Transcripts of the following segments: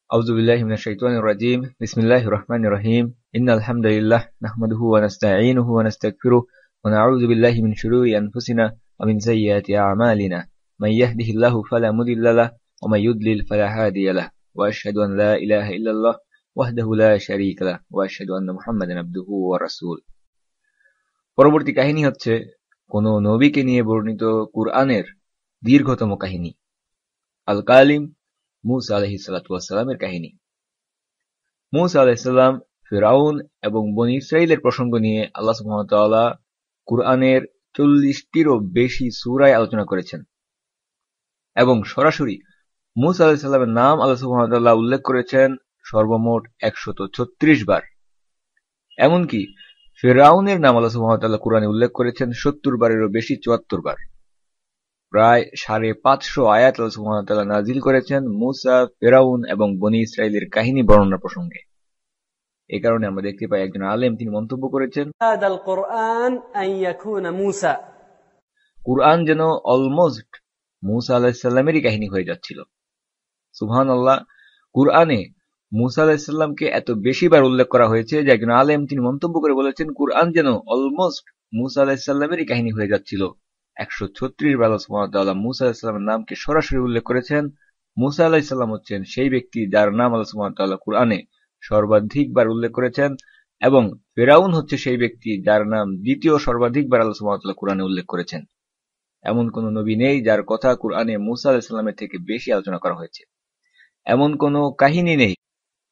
أعوذ بالله من الشيطان الرجيم بسم الله الرحمن الرحيم إن الحمد لله نحمده ونستعينه ونستغفره ونعوذ بالله من شرور أنفسنا ومن سيئات أعمالنا من يهده الله فلا مضل له ومن يضلل فلا هادي له وأشهد أن لا إله إلا الله وحده لا شريك له وأشهد أن محمدا عبده ورسوله। পরবর্তী কাহিনী হচ্ছে কোন নবীকে নিয়ে বর্ণিত কুরআনের দীর্ঘতম কাহিনী, আল কালিম মুসা আলাইহিস সালাতু ওয়াস সালামের কাহিনী। মুসা আলাইহিস সালাম, ফিরআউন এবং বনী ইসরাইলের প্রসঙ্গ নিয়ে আল্লাহ সুবহানাহু ওয়া তাআলা কুরআনের 40টিরও বেশি সূরায় আলোচনা করেছেন এবং সরাসরি মুসা আলাইহিস সালামের নাম আল্লাহ সুবহানাহু ওয়া তাআলা উল্লেখ করেছেন সর্বমোট 136 বার। এমনকি ফিরআউনের নাম আল্লাহ সুবহানাহু ওয়া তাআলা কুরআনে উল্লেখ করেছেন 70 বারেরও বেশি, 74 বার। প্রায় 550 আয়াত আল্লাহ সুবহানাহু ওয়া তাআলা নাযিল করেছেন মুসা, ফিরআউন এবং বনী ইসরাইলের কাহিনী বর্ণনা প্রসঙ্গে। এই কারণে আমরা দেখতে পাই একজন আলেম তিনি মন্তব্য করেছেন, কুরআন যেন অলমোস্ট মুসা আলাইহিস সালামেরই কাহিনী হয়ে যাচ্ছিল। সুবহানাল্লাহ, কুরআনে মুসা আলাইহিস সালামকে এত বেশি বার উল্লেখ করা হয়েছে যে একজন আলেম তিনি মন্তব্য করে বলেছেন কুরআন যেন অলমোস্ট মুসা আলাইহিস সালামেরই কাহিনী হয়ে যাচ্ছিল। 136 বার আল্লাহ সুবহানাহু ওয়া তাআলা মুসা আলাইহিস সালামের নামকে সরাসরি উল্লেখ করেছেন। মুসা আলাইহিস সালাম হচ্ছেন সেই ব্যক্তি যার নাম আল্লাহ সুবহানাহু ওয়া তাআলা কুরআনে সর্বাধিক বার উল্লেখ করেছেন, এবং ফিরআউন হচ্ছে সেই ব্যক্তি যার নাম দ্বিতীয় সর্বাধিক বার আল্লাহ সুবহানাহু ওয়া তাআলা কুরআনে উল্লেখ করেছেন। এমন কোন নবী নেই যার কথা কুরআনে মুসা আলাইহিস সালামের থেকে বেশি আলোচনা করা হয়েছে। এমন কোন কাহিনী নেই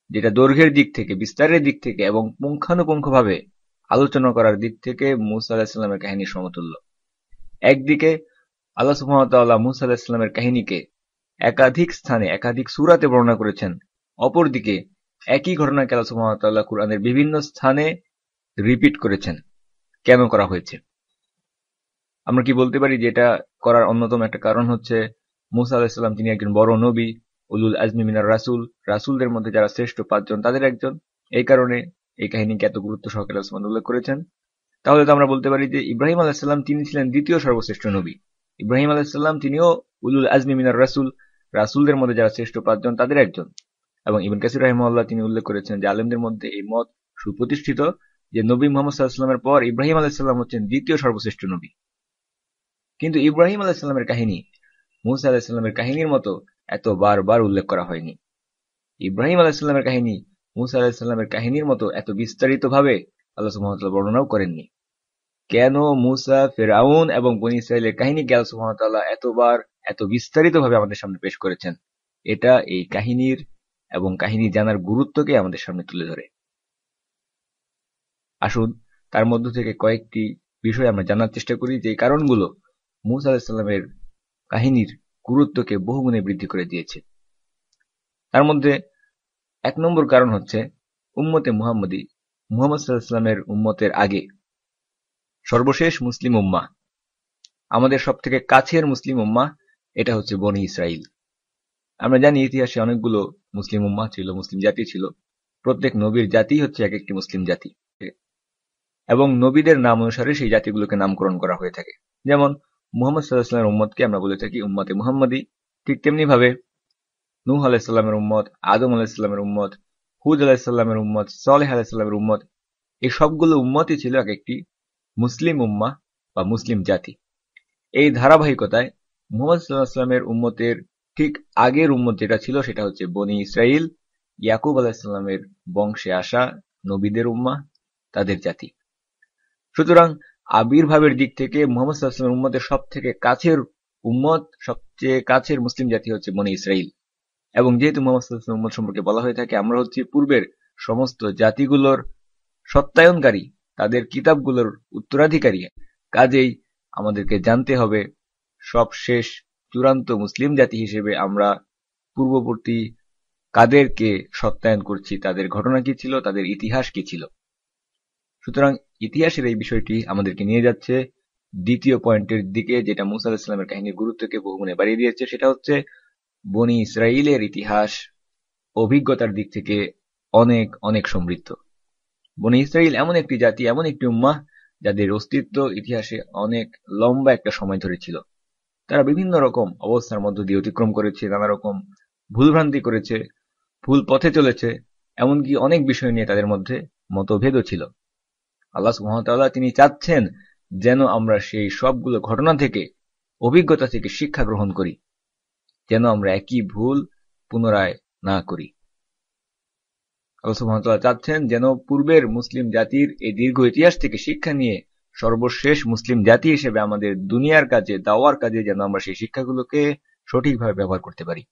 যেটা দৈর্ঘ্যের দিক থেকে, বিস্তারের দিক থেকে এবং পুঙ্খানুপুঙ্খভাবে আলোচনা করার দিক থেকে মুসা আলাইহিস সালামের কাহিনী সমতুল্য। একদিকে আল্লাহ সুবহানাহু ওয়া তাআলা মুসা আলাইহিস সালামের কাহিনীকে একাধিক স্থানে একাধিক সূরাতে বর্ণনা করেছেন, অপরদিকে একই ঘটনাকে আল্লাহ সুবহানাহু ওয়া তাআলা কুরআনের বিভিন্ন স্থানে রিপিট করেছেন। কেন করা হয়েছে? আমরা কি বলতে পারি যে এটা করার অন্যতম একটা কারণ হচ্ছে মুসা আলাইহিস সালাম তিনি একজন বড় নবী, উলুল আজমি মিনার রাসূল, রাসূলদের মধ্যে যারা শ্রেষ্ঠ 5 জন তাদের একজন, এই কারণে এই কাহিনীকে এত গুরুত্ব সহকারে আল্লাহ সুবহানাহু উল্লেখ করেছেন। তাহলে তো আমরা বলতে পারি যে ইব্রাহিম আলাইহিস সালাম তিনি ছিলেন দ্বিতীয় সর্বশ্রেষ্ঠ নবী। ইব্রাহিম আলাইহিস সালাম তিনিও উলুল আজমি মিনার রাসূল, রাসূলদের মধ্যে যারা শ্রেষ্ঠ 5 জন তাদের একজন। এবং ইবনে কাসির রাহিমাহুল্লাহ তিনি উল্লেখ করেছেন যে আলেমদের মধ্যে এই মত সুপ্রতিষ্ঠিত যে নবী মুহাম্মদ সাল্লাল্লাহু আলাইহি ওয়াসাল্লামের পর ইব্রাহিম আলাইহিস সালাম হচ্ছেন দ্বিতীয় সর্বশ্রেষ্ঠ নবী। কিন্তু ইব্রাহিম আলাইহিস সালামের কাহিনী মুসা আলাইহিস সালামের কাহিনীর মতো এত বারবার উল্লেখ করা হয়নি। ইব্রাহিম আলাইহিস সালামের কাহিনী মুসা আলাইহিস সালামের কাহিনীর মতো এত বিস্তারিতভাবে আল্লাহ সুবহানাহু ওয়া তাআলা বর্ণনাও করেননি। কেন মুসা, ফিরআউন এবং বনী ইসরাইলের কাহিনীকে আল্লাহ সুবহানাহু ওয়া তাআলা এতবার এত বিস্তারিতভাবে আমাদের সামনে পেশ করেছেন? এটা এই কাহিনীর এবং কাহিনী জানার গুরুত্বকে আমাদের সামনে তুলে ধরে। আসুন তার মধ্য থেকে কয়েকটি বিষয় আমরা জানার চেষ্টা করি যে কারণগুলো মুসা আলাইহিস সালামের কাহিনীর গুরুত্বকে বহুগুণে বৃদ্ধি করে দিয়েছে। তার মধ্যে 1 নম্বর কারণ হচ্ছে উম্মতে মুহাম্মদী, মুহাম্মদ সাল্লাল্লাহু আলাইহি ওয়াসাল্লামের উম্মতের আগে সর্বশেষ মুসলিম উম্মাহ, আমাদের সবথেকে কাছের মুসলিম উম্মাহ, এটা হচ্ছে বনী ইসরাইল। আমরা জানি ইতিহাসে অনেকগুলো মুসলিম উম্মাহ ছিল, মুসলিম জাতি ছিল। প্রত্যেক নবীর জাতি হচ্ছে এক একটি মুসলিম জাতি, এবং নবীদের নাম অনুসারে সেই জাতিগুলোকে নামকরণ করা হয়ে থাকে। যেমন মুহাম্মদ সাল্লাল্লাহু আলাইহি ওয়াসাল্লামের উম্মতকে আমরা বলে থাকি উম্মতে মুহাম্মদী। ঠিক তেমনি ভাবে নূহ আলাইহিস সালামের উম্মত, আদম আলাইহিস সালামের উম্মত, হুদ আলাইহিস সালামের উম্মত, সালেহ আলাইহিস সালামের উম্মত, এই সবগুলো উম্মতই ছিল এক একটি মুসলিম উম্মাহ বা মুসলিম জাতি। এই ধারাবাহিকতায় মুহাম্মদ সাল্লাল্লাহু আলাইহি ওয়াসাল্লামের উম্মতের ঠিক আগের উম্মত যেটা ছিল সেটা হচ্ছে বনী ইসরাইল, ইয়াকুব আলাইহিস সালামের বংশে আসা নবীদের উম্মাহ, তাদের জাতি। সুতরাং আবির্ভাবের দিক থেকে মুহাম্মদ সাল্লাল্লাহু আলাইহি ওয়াসাল্লামের উম্মতের সবথেকে কাছের উম্মত, সবচেয়ে কাছের মুসলিম জাতি হচ্ছে বনী ইসরাইল। এবং যেহেতু মুহাম্মদ সাল্লাল্লাহু আলাইহি ওয়াসাল্লাম উম্মত সম্পর্কে বলা হয়ে থাকে আমরা হচ্ছে পূর্বের সমস্ত জাতিগুলোর সত্যায়নকারী, তাদের কিতাবগুলোর উত্তরাধিকারী, কাজেই আমাদেরকে জানতে হবে সবশেষ চূড়ান্ত মুসলিম জাতি হিসেবে আমরা পূর্ববর্তী কাদেরকে সত্যায়ন করছি, তাদের ঘটনা কি ছিল, তাদের ইতিহাস কি ছিল। সুতরাং ইতিহাসের এই বিষয়টি আমাদেরকে নিয়ে যাচ্ছে দ্বিতীয় পয়েন্টের দিকে, যেটা মুসা আলাইহিস সালামের কাহিনীর গুরুত্বকে বহুগুণে বাড়িয়ে দিয়েছে। সেটা হচ্ছে বনী ইসরাইলের ইতিহাস অভিজ্ঞতার দিক থেকে অনেক অনেক সমৃদ্ধ। বনী ইসরাইল এমন একটি জাতি, এমন একটি উম্মাহ যাদের অস্তিত্ব ইতিহাসে অনেক লম্বা একটা সময় ধরে ছিল। তারা বিভিন্ন রকম অবস্থার মধ্য দিয়ে অতিক্রম করেছে, নানা রকম ভুলভ্রান্তি করেছে, ভুল পথে চলেছে, এমনকি অনেক বিষয় নিয়ে তাদের মধ্যে মতভেদও ছিল। আল্লাহ সুবহানাহু ওয়া তাআলা তিনি চাচ্ছেন যেন আমরা সেই সবগুলো ঘটনা থেকে, অভিজ্ঞতা থেকে শিক্ষা গ্রহণ করি, যেন আমরা একই ভুল পুনরায় না করি। আল্লাহ সুবহানাহু ওয়া তাআলা চাচ্ছেন যেন পূর্বের মুসলিম জাতির এই দীর্ঘ ইতিহাস থেকে শিক্ষা নিয়ে সর্বশেষ মুসলিম জাতি হিসেবে আমাদের দুনিয়ার কাজে, দাওয়ার কাজে যেন আমরা সেই শিক্ষাগুলোকে সঠিকভাবে ব্যবহার করতে পারি।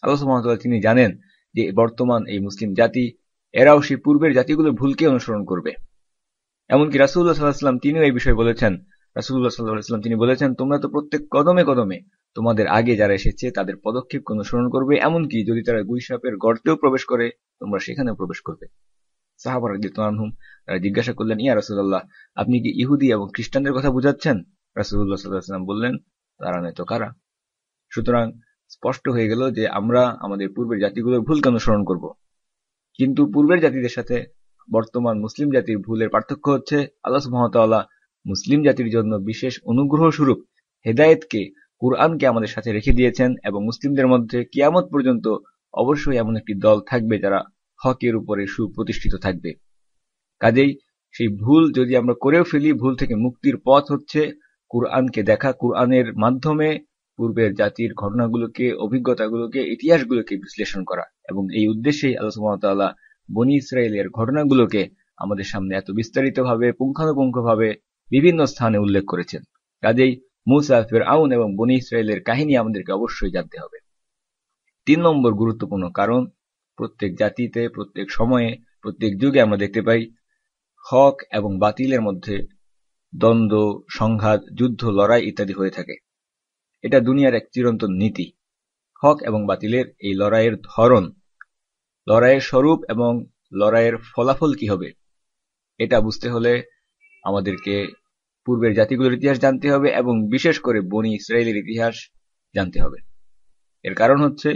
আল্লাহ সুবহানাহু ওয়া তাআলা তিনি জানেন যে বর্তমান এই মুসলিম জাতি এরাও সেই পূর্বের জাতিগুলোর ভুলকে অনুসরণ করবে। এমনকি রাসূলুল্লাহ সাল্লাল্লাহু আলাইহি ওয়াসাল্লাম তিনিও এই বিষয়ে বলেছেন। রাসূলুল্লাহ সাল্লাল্লাহু আলাইহি ওয়াসাল্লাম তিনি বলেছেন, তোমরা তো প্রত্যেক কদমে কদমে তোমাদের আগে যারা এসেছে তাদের পদক্ষেপকে অনুসরণ করবে, এমনকি যদি তারা গুইসাপের গর্তেও প্রবেশ করে তোমরা সেখানেও প্রবেশ করবে। সাহাবারা রাদিয়াল্লাহু আনহুম তারা জিজ্ঞাসা করলেন, ইয়া রাসূলুল্লাহ, আপনি কি ইহুদি এবং খ্রিস্টানদের কথা বুঝাচ্ছেন? রাসূলুল্লাহ সাল্লাল্লাহু আলাইহি ওয়াসাল্লাম বললেন, তারা নয় তো কারা? সুতরাং স্পষ্ট হয়ে গেল যে আমরা আমাদের পূর্বের জাতিগুলোর ভুলকে অনুসরণ করব। কিন্তু পূর্বের জাতিদের সাথে বর্তমান মুসলিম জাতির ভুলের পার্থক্য হচ্ছে আল্লাহ সুবহানাহু ওয়া তাআলা মুসলিম জাতির জন্য বিশেষ অনুগ্রহ স্বরূপ হেদায়েতকে, কুরআনকে আমাদের সাথে রেখে দিয়েছেন এবং মুসলিমদের মধ্যে কিয়ামত পর্যন্ত অবশ্যই এমন একটি দল থাকবে যারা হকের উপরে সুপ্রতিষ্ঠিত থাকবে। কাজেই সেই ভুল যদি আমরা করেও ফেলি, ভুল থেকে মুক্তির পথ হচ্ছে কুরআনকে দেখা, কুরআনের মাধ্যমে পূর্বের জাতির ঘটনাগুলোকে, অভিজ্ঞতাগুলোকে, ইতিহাসগুলোকে বিশ্লেষণ করা। এবং এই উদ্দেশ্যেই আল্লাহ সুবহানাহু ওয়া তাআলা বনী ইসরাইলের ঘটনাগুলোকে আমাদের সামনে এত বিস্তারিতভাবে, পুঙ্খানুপুঙ্খভাবে বিভিন্ন স্থানে উল্লেখ করেছেন। কাজেই মূসা, ফিরআউন এবং বনী ইসরাইলের কাহিনী আমাদেরকে অবশ্যই জানতে হবে। ৩ নম্বর গুরুত্বপূর্ণ কারণ, প্রত্যেক জাতিতে, প্রত্যেক সময়ে, প্রত্যেক যুগে আমরা দেখতে পাই হক এবং বাতিলের মধ্যে দ্বন্দ্ব, সংঘাত, যুদ্ধ, লড়াই ইত্যাদি হয়ে থাকে। এটা দুনিয়ার এক চিরন্তন নীতি। হক এবং বাতিলের এই লড়াইয়ের ধরন, লড়াইয়ের স্বরূপ এবং লড়াইয়ের ফলাফল কি হবে, এটা বুঝতে হলে আমাদেরকে পূর্বের জাতিগুলোর ইতিহাস জানতে হবে এবং বিশেষ করে বনী ইসরাইলের ইতিহাস জানতে হবে। এর কারণ হচ্ছে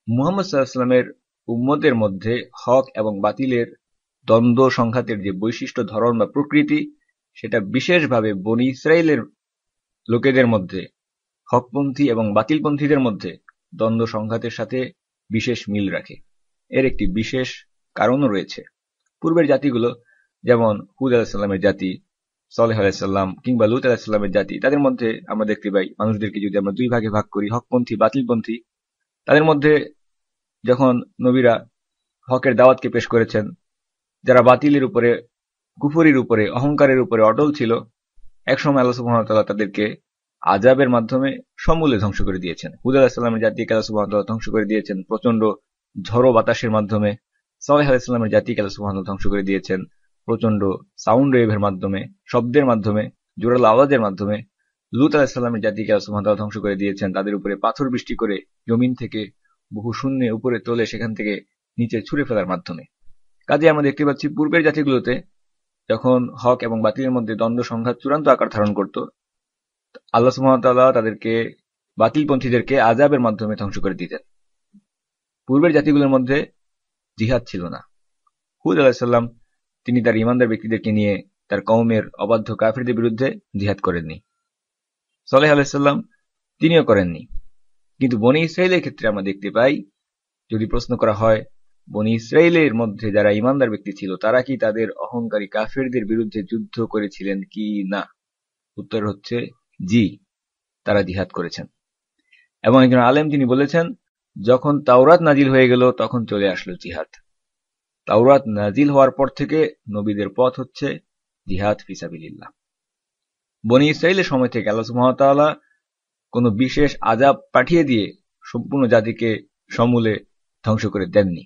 মুহাম্মদ সাল্লাল্লাহু আলাইহি ওয়াসাল্লামের উম্মতের মধ্যে হক এবং বাতিলের দ্বন্দ্ব সংঘাতের যে বৈশিষ্ট্য, ধরন বা প্রকৃতি, সেটা বিশেষভাবে বনী ইসরাইলের লোকেদের মধ্যে, হকপন্থী এবং বাতিলপন্থীদের মধ্যে দ্বন্দ্ব সংঘাতের সাথে বিশেষ মিল রাখে। এর একটি বিশেষ কারণও রয়েছে। পূর্বের জাতিগুলো, যেমন হুদ আলাইহিস সালামের জাতি, সালেহ আলাইহিস সালাম কিংবা লূত আলাইহিস সালামের জাতি, তাদের মধ্যে আমরা দেখতে পাই মানুষদেরকে যদি আমরা দুই ভাগে ভাগ করি, হকপন্থী, বাতিলপন্থী, তাদের মধ্যে যখন নবীরা হকের দাওয়াতকে পেশ করেছেন, যারা বাতিলের উপরে, কুফরির উপরে, অহংকারের উপরে অটল ছিল, একসময় আল্লাহ সুবহানাহু ওয়া তাআলা তাদেরকে আযাবের মাধ্যমে সমূলে ধ্বংস করে দিয়েছেন। হুদ আলাইহিস সালামের জাতিকে আল্লাহ সুবহানাহু ওয়া তাআলা ধ্বংস করে দিয়েছেন প্রচন্ড ঝড়ো বাতাসের মাধ্যমে। সালেহ আলাইহিস সালামের জাতিকে আল্লাহ সুবহানাহু ওয়া তাআলা ধ্বংস করে দিয়েছেন প্রচন্ড সাউন্ড ওয়েভের মাধ্যমে, শব্দের মাধ্যমে, জোরালো আওয়াজের মাধ্যমে। লূত আলাইহিস সালামের জাতিকে আল্লাহ সুবহানাহু ওয়া তাআলা ধ্বংস করে দিয়েছেন তাদের উপরে পাথর বৃষ্টি করে, জমিন থেকে বহু শূন্যে উপরে তোলে সেখান থেকে নিচে ছুঁড়ে ফেলার মাধ্যমে। কাজে আমরা দেখতে পাচ্ছি পূর্বের জাতিগুলোতে যখন হক এবং বাতিলের মধ্যে দ্বন্দ্ব সংঘাত চূড়ান্ত আকার ধারণ করত, আল্লাহ সুবহানাহু ওয়া তাআলা তাদেরকে, বাতিলপন্থীদেরকে আযাবের মাধ্যমে ধ্বংস করে দিতেন। পূর্বের জাতিগুলোর মধ্যে জিহাদ ছিল না। হুদ আলাইহিস সালাম তিনি তার ঈমানদার ব্যক্তিদেরকে নিয়ে তার কওমের অবাধ্য কাফিরদের বিরুদ্ধে জিহাদ করেননি। সালেহ আলাইহিস সালাম তিনিও করেননি। কিন্তু বনী ইসরাইলের ক্ষেত্রে আমরা দেখতে পাই, যদি প্রশ্ন করা হয় বনী ইসরাইলের মধ্যে যারা ঈমানদার ব্যক্তি ছিল তারা কি তাদের অহংকারী কাফিরদের বিরুদ্ধে যুদ্ধ করেছিলেন কি না, উত্তর হচ্ছে জি, তারা জিহাদ করেছেন। এবং একজন আলেম তিনি বলেছেন, যখন তাওরাত নাজিল হয়ে গেল তখন চলে আসলো জিহাদ। তাওরাত নাজিল হওয়ার পর থেকে নবীদের পথ হচ্ছে জিহাদ ফিসাবিলিল্লাহ। বনী ইসরাইলের সময় থেকে আল্লাহ সুবহানাহু ওয়া তাআলা কোনো বিশেষ আযাব পাঠিয়ে দিয়ে সম্পূর্ণ জাতিকে সমূলে ধ্বংস করে দেননি,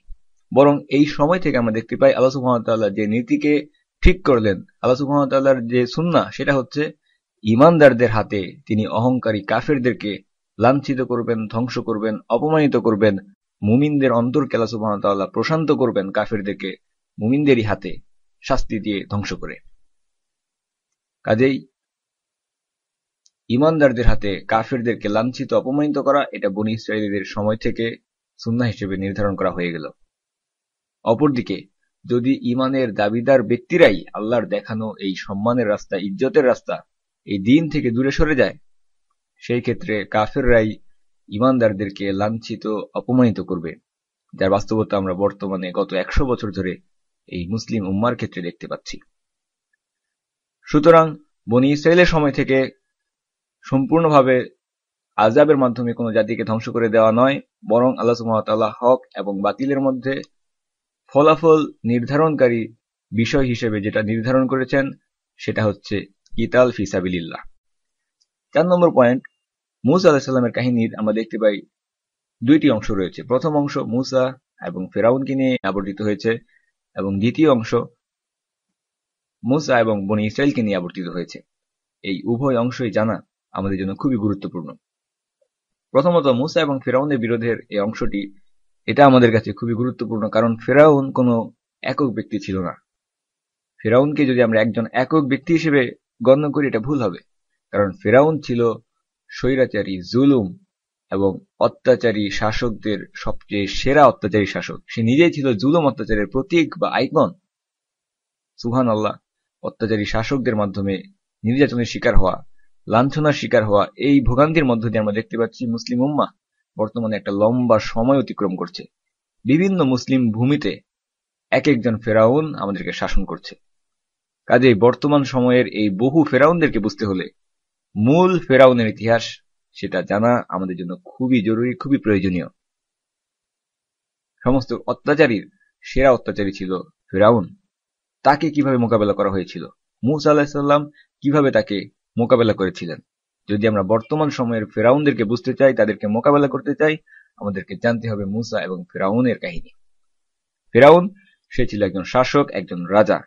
বরং এই সময় থেকে আমরা দেখতে পাই আল্লাহ সুবহানাহু ওয়া তাআলা যে নীতিকে ঠিক করলেন, আল্লাহ সুবহানাহু ওয়া তাআলার যে সুন্নাহ, সেটা হচ্ছে ঈমানদারদের হাতে তিনি অহংকারী কাফিরদেরকে লাঞ্ছিত করবেন, ধ্বংস করবেন, অপমানিত করবেন। মুমিনদের অন্তরকে আল্লাহ সুবহানাহু ওয়া তাআলা প্রশান্ত করবেন কাফিরদেরকে মুমিনদেরই হাতে শাস্তি দিয়ে ধ্বংস করে। কাজেই ঈমানদারদের হাতে কাফিরদেরকে লাঞ্ছিত, অপমানিত করা, এটা বনী ইসরাইলীদের সময় থেকে সুন্নাহ হিসেবে নির্ধারণ করা হয়ে গেল। অপরদিকে যদি ঈমানের দাবিদার ব্যক্তিরাই আল্লাহর দেখানো এই সম্মানের রাস্তা, ইজ্জতের রাস্তা, এই দ্বীন থেকে দূরে সরে যায়, সেই ক্ষেত্রে কাফেররাই ঈমানদারদেরকে লাঞ্ছিত, অপমানিত করবে। যার বাস্তবতা আমরা বর্তমানে গত 100 বছর ধরে এই মুসলিম উম্মার ক্ষেত্রে দেখতে পাচ্ছি। সুতরাং বনী ইসরায়েলের সময় থেকে সম্পূর্ণভাবে আযাবের মাধ্যমে কোনো জাতিকে ধ্বংস করে দেওয়া নয়, বরং আল্লাহ সুবহানাহু ওয়া তাআলা হক এবং বাতিলের মধ্যে ফলাফল নির্ধারণকারী বিষয় হিসেবে যেটা নির্ধারণ করেছেন সেটা হচ্ছে কিতাল ফি সাবিলিল্লাহ। 4 নম্বর পয়েন্ট, মূসা আলাইহিস সালামের কাহিনীর আমরা দেখতে পাই দুইটি অংশ রয়েছে। প্রথম অংশ মূসা এবং ফেরাউনকে নিয়ে আবর্তিত হয়েছে, এবং দ্বিতীয় অংশ মূসা এবং বনী ইসরায়েলকে নিয়ে আবর্তিত হয়েছে। এই উভয় অংশই জানা আমাদের জন্য খুবই গুরুত্বপূর্ণ। প্রথমত মূসা এবং ফেরাউনের বিরোধের এই অংশটি, এটা আমাদের কাছে খুবই গুরুত্বপূর্ণ, কারণ ফেরাউন কোনো একক ব্যক্তি ছিল না। ফেরাউনকে যদি আমরা একজন একক ব্যক্তি হিসেবে গণ্য করি এটা ভুল হবে, কারণ ফেরাউন ছিল স্বৈরাচারী, জুলুম এবং অত্যাচারী শাসকদের সবচেয়ে সেরা অত্যাচারী শাসক। সে নিজেই ছিল জুলুম অত্যাচারের প্রতীক বা আইকন। সুবহানাল্লাহ, অত্যাচারী শাসকদের মাধ্যমে নির্যাতনের শিকার হওয়া, লাঞ্ছনার শিকার হওয়া, এই ভোগান্তির মধ্য দিয়ে আমরা দেখতে পাচ্ছি মুসলিম উম্মাহ বর্তমানে একটা লম্বা সময় অতিক্রম করছে। বিভিন্ন মুসলিম ভূমিতে এক একজন ফেরাউন আমাদেরকে শাসন করছে। কাজেই বর্তমান সময়ের এই বহু ফেরাউনদেরকে বুঝতে হলে মূল ফেরাউনের ইতিহাস সেটা জানা আমাদের জন্য খুবই জরুরি, খুবই প্রয়োজনীয়। সমস্ত অত্যাচারীর সেরা অত্যাচারী ছিল ফেরাউন। তাকে কিভাবে মোকাবেলা করা হয়েছিল, মূসা আলাইহিস সালাম কিভাবে তাকে মোকাবেলা করেছিলেন। যদি আমরা বর্তমান সময়ের ফেরাউনদেরকে বুঝতে চাই, তাদেরকে মোকাবেলা করতে চাই, আমাদেরকে জানতে হবে মূসা এবং ফেরাউনের কাহিনী। ফেরাউন, সে ছিল একজন শাসক, একজন রাজা,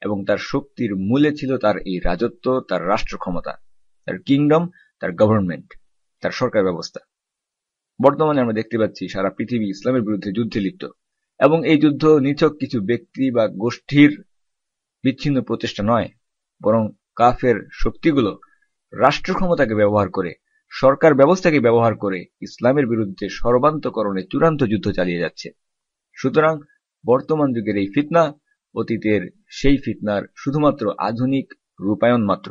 এবং তার শক্তির মূলে ছিল তার এই রাজত্ব, তার রাষ্ট্র ক্ষমতা, তার কিংডম, তার গভর্নমেন্ট, তার সরকার ব্যবস্থা। বর্তমানে আমরা দেখতে পাচ্ছি সারা পৃথিবী ইসলামের বিরুদ্ধে যুদ্ধে লিপ্ত, এবং এই যুদ্ধ নিছক কিছু ব্যক্তি বা গোষ্ঠীর বিচ্ছিন্ন প্রচেষ্টা নয়, বরং কাফের শক্তিগুলো রাষ্ট্র ক্ষমতাকে ব্যবহার করে, সরকার ব্যবস্থাকে ব্যবহার করে ইসলামের বিরুদ্ধে সর্বান্তকরণে চূড়ান্ত যুদ্ধ চালিয়ে যাচ্ছে। সুতরাং বর্তমান যুগের এই ফিতনা অতীতের সেই ফিতনার শুধুমাত্র আধুনিক রূপায়ণ মাত্র।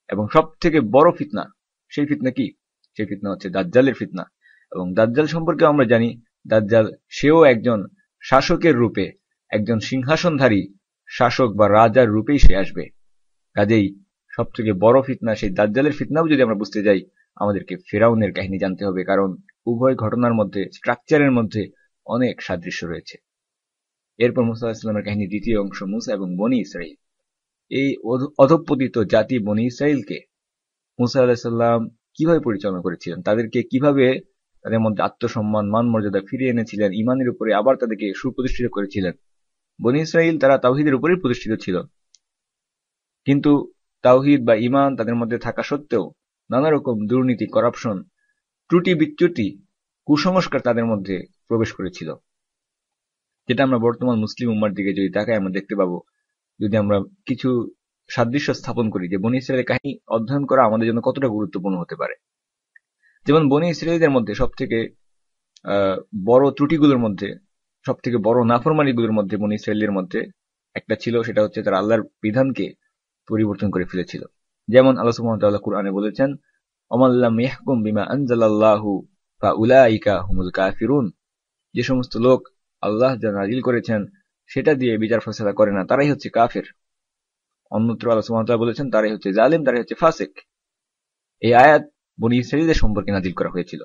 এবং সব থেকে বড় ফিতনা, সেই ফিতনা কি? সেই ফিতনা হচ্ছে দাজ্জালের ফিতনা। এবং দাজ্জাল সম্পর্কে আমরা জানি, দাজ্জাল সেও একজন শাসকের রূপে, একজন সিংহাসনধারী শাসক বা রাজার রূপেই সে আসবে। কাজেই সব থেকে বড় ফিতনা সেই দাজ্জালের ফিতনাও যদি আমরা বুঝতে যাই, আমাদেরকে ফেরাউনের কাহিনী জানতে হবে, কারণ উভয় ঘটনার মধ্যে, স্ট্রাকচারের মধ্যে অনেক সাদৃশ্য রয়েছে। এরপর মূসা আলাইহিস সালামের কাহিনী দ্বিতীয় অংশ, মূসা এবং বনী ইসরাইল। এই অধঃপতিত জাতি বনী ইসরাইলকে মূসা আলাইহিস সালাম কিভাবে পরিচালনা করেছিলেন, তাদেরকে কিভাবে তাদের মধ্যে আত্মসম্মান, মান মর্যাদা ফিরিয়ে এনেছিলেন, ইমানের উপরে আবার তাদেরকে সুপ্রতিষ্ঠিত করেছিলেন। বনী ইসরাইল তারা তাওহীদের উপরেই প্রতিষ্ঠিত ছিল, কিন্তু তাওহীদ বা ঈমান তাদের মধ্যে থাকা সত্ত্বেও নানা রকম দুর্নীতি, করাপশন, ত্রুটি বিচ্যুতি, কুসংস্কার তাদের মধ্যে প্রবেশ করেছিল, যেটা আমরা বর্তমান মুসলিম উম্মার দিকে যদি তাকাই আমরা দেখতে পাবো। যদি আমরা কিছু সাদৃশ্য স্থাপন করি যে বনী ইসরায়েলের কাহিনী অধ্যয়ন করা আমাদের জন্য কতটা গুরুত্বপূর্ণ হতে পারে। যেমন বনী ইসরায়েলদের মধ্যে সব থেকে বড় ত্রুটিগুলোর মধ্যে, সব থেকে বড় নাফরমানিগুলোর মধ্যে বনী ইসরায়েলের মধ্যে একটা ছিল, সেটা হচ্ছে তারা আল্লাহর বিধানকে পরিবর্তন করে ফেলেছিল। যেমন আল্লাহ সুবহানাহু ওয়া তাআলা কুরআনে বলেছেন, ওমান লাম ইয়াহকুম বিমা আনজালাল্লাহু ফাউলাইকা হুমুল কাফিরুন। যে সমস্ত লোক আল্লাহ যা নাজিল করেছেন সেটা দিয়ে বিচার ফয়সালা করে না, তারাই হচ্ছে কাফের। অন্যত্র আল্লাহ সুবহানাহু ওয়া তাআলা বলেছেন তারাই হচ্ছে জালিম, তারাই হচ্ছে ফাসিক। এই আয়াত বনী ইসরাঈলদের সম্পর্কে নাজিল করা হয়েছিল।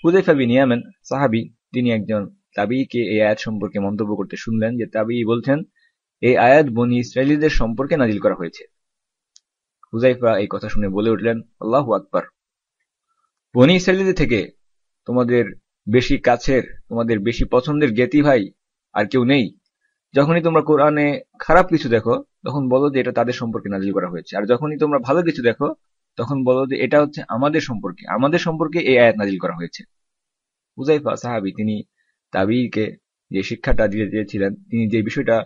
হুযায়ফা বিন ইয়ামান সাহাবী, তিনি একজন তাবীকে এই আয়াত সম্পর্কে মন্তব্য করতে শুনলেন যে তাবী বলছেন এই আয়াত বনী ইসরাঈলদের সম্পর্কে নাজিল করা হয়েছে। হুযায়ফা এই কথা শুনে বলে উঠলেন, আল্লাহু আকবার, বনী ইসরাঈলদের থেকে তোমাদের বেশি কাছের, তোমাদের বেশি পছন্দের জ্ঞাতি ভাই আর কেউ নেই। যখনই তোমরা কোরআনে খারাপ কিছু দেখো তখন বলো যে এটা তাদের সম্পর্কে নাজিল করা হয়েছে, আর যখনই তোমরা ভালো কিছু দেখো তখন বলো যে এটা হচ্ছে আমাদের সম্পর্কে এই আয়াত নাজিল করা হয়েছে। হুযায়ফা সাহাবী, তিনি তাবীকে যে শিক্ষাটা দিতে চেয়েছিলেন, তিনি যে বিষয়টা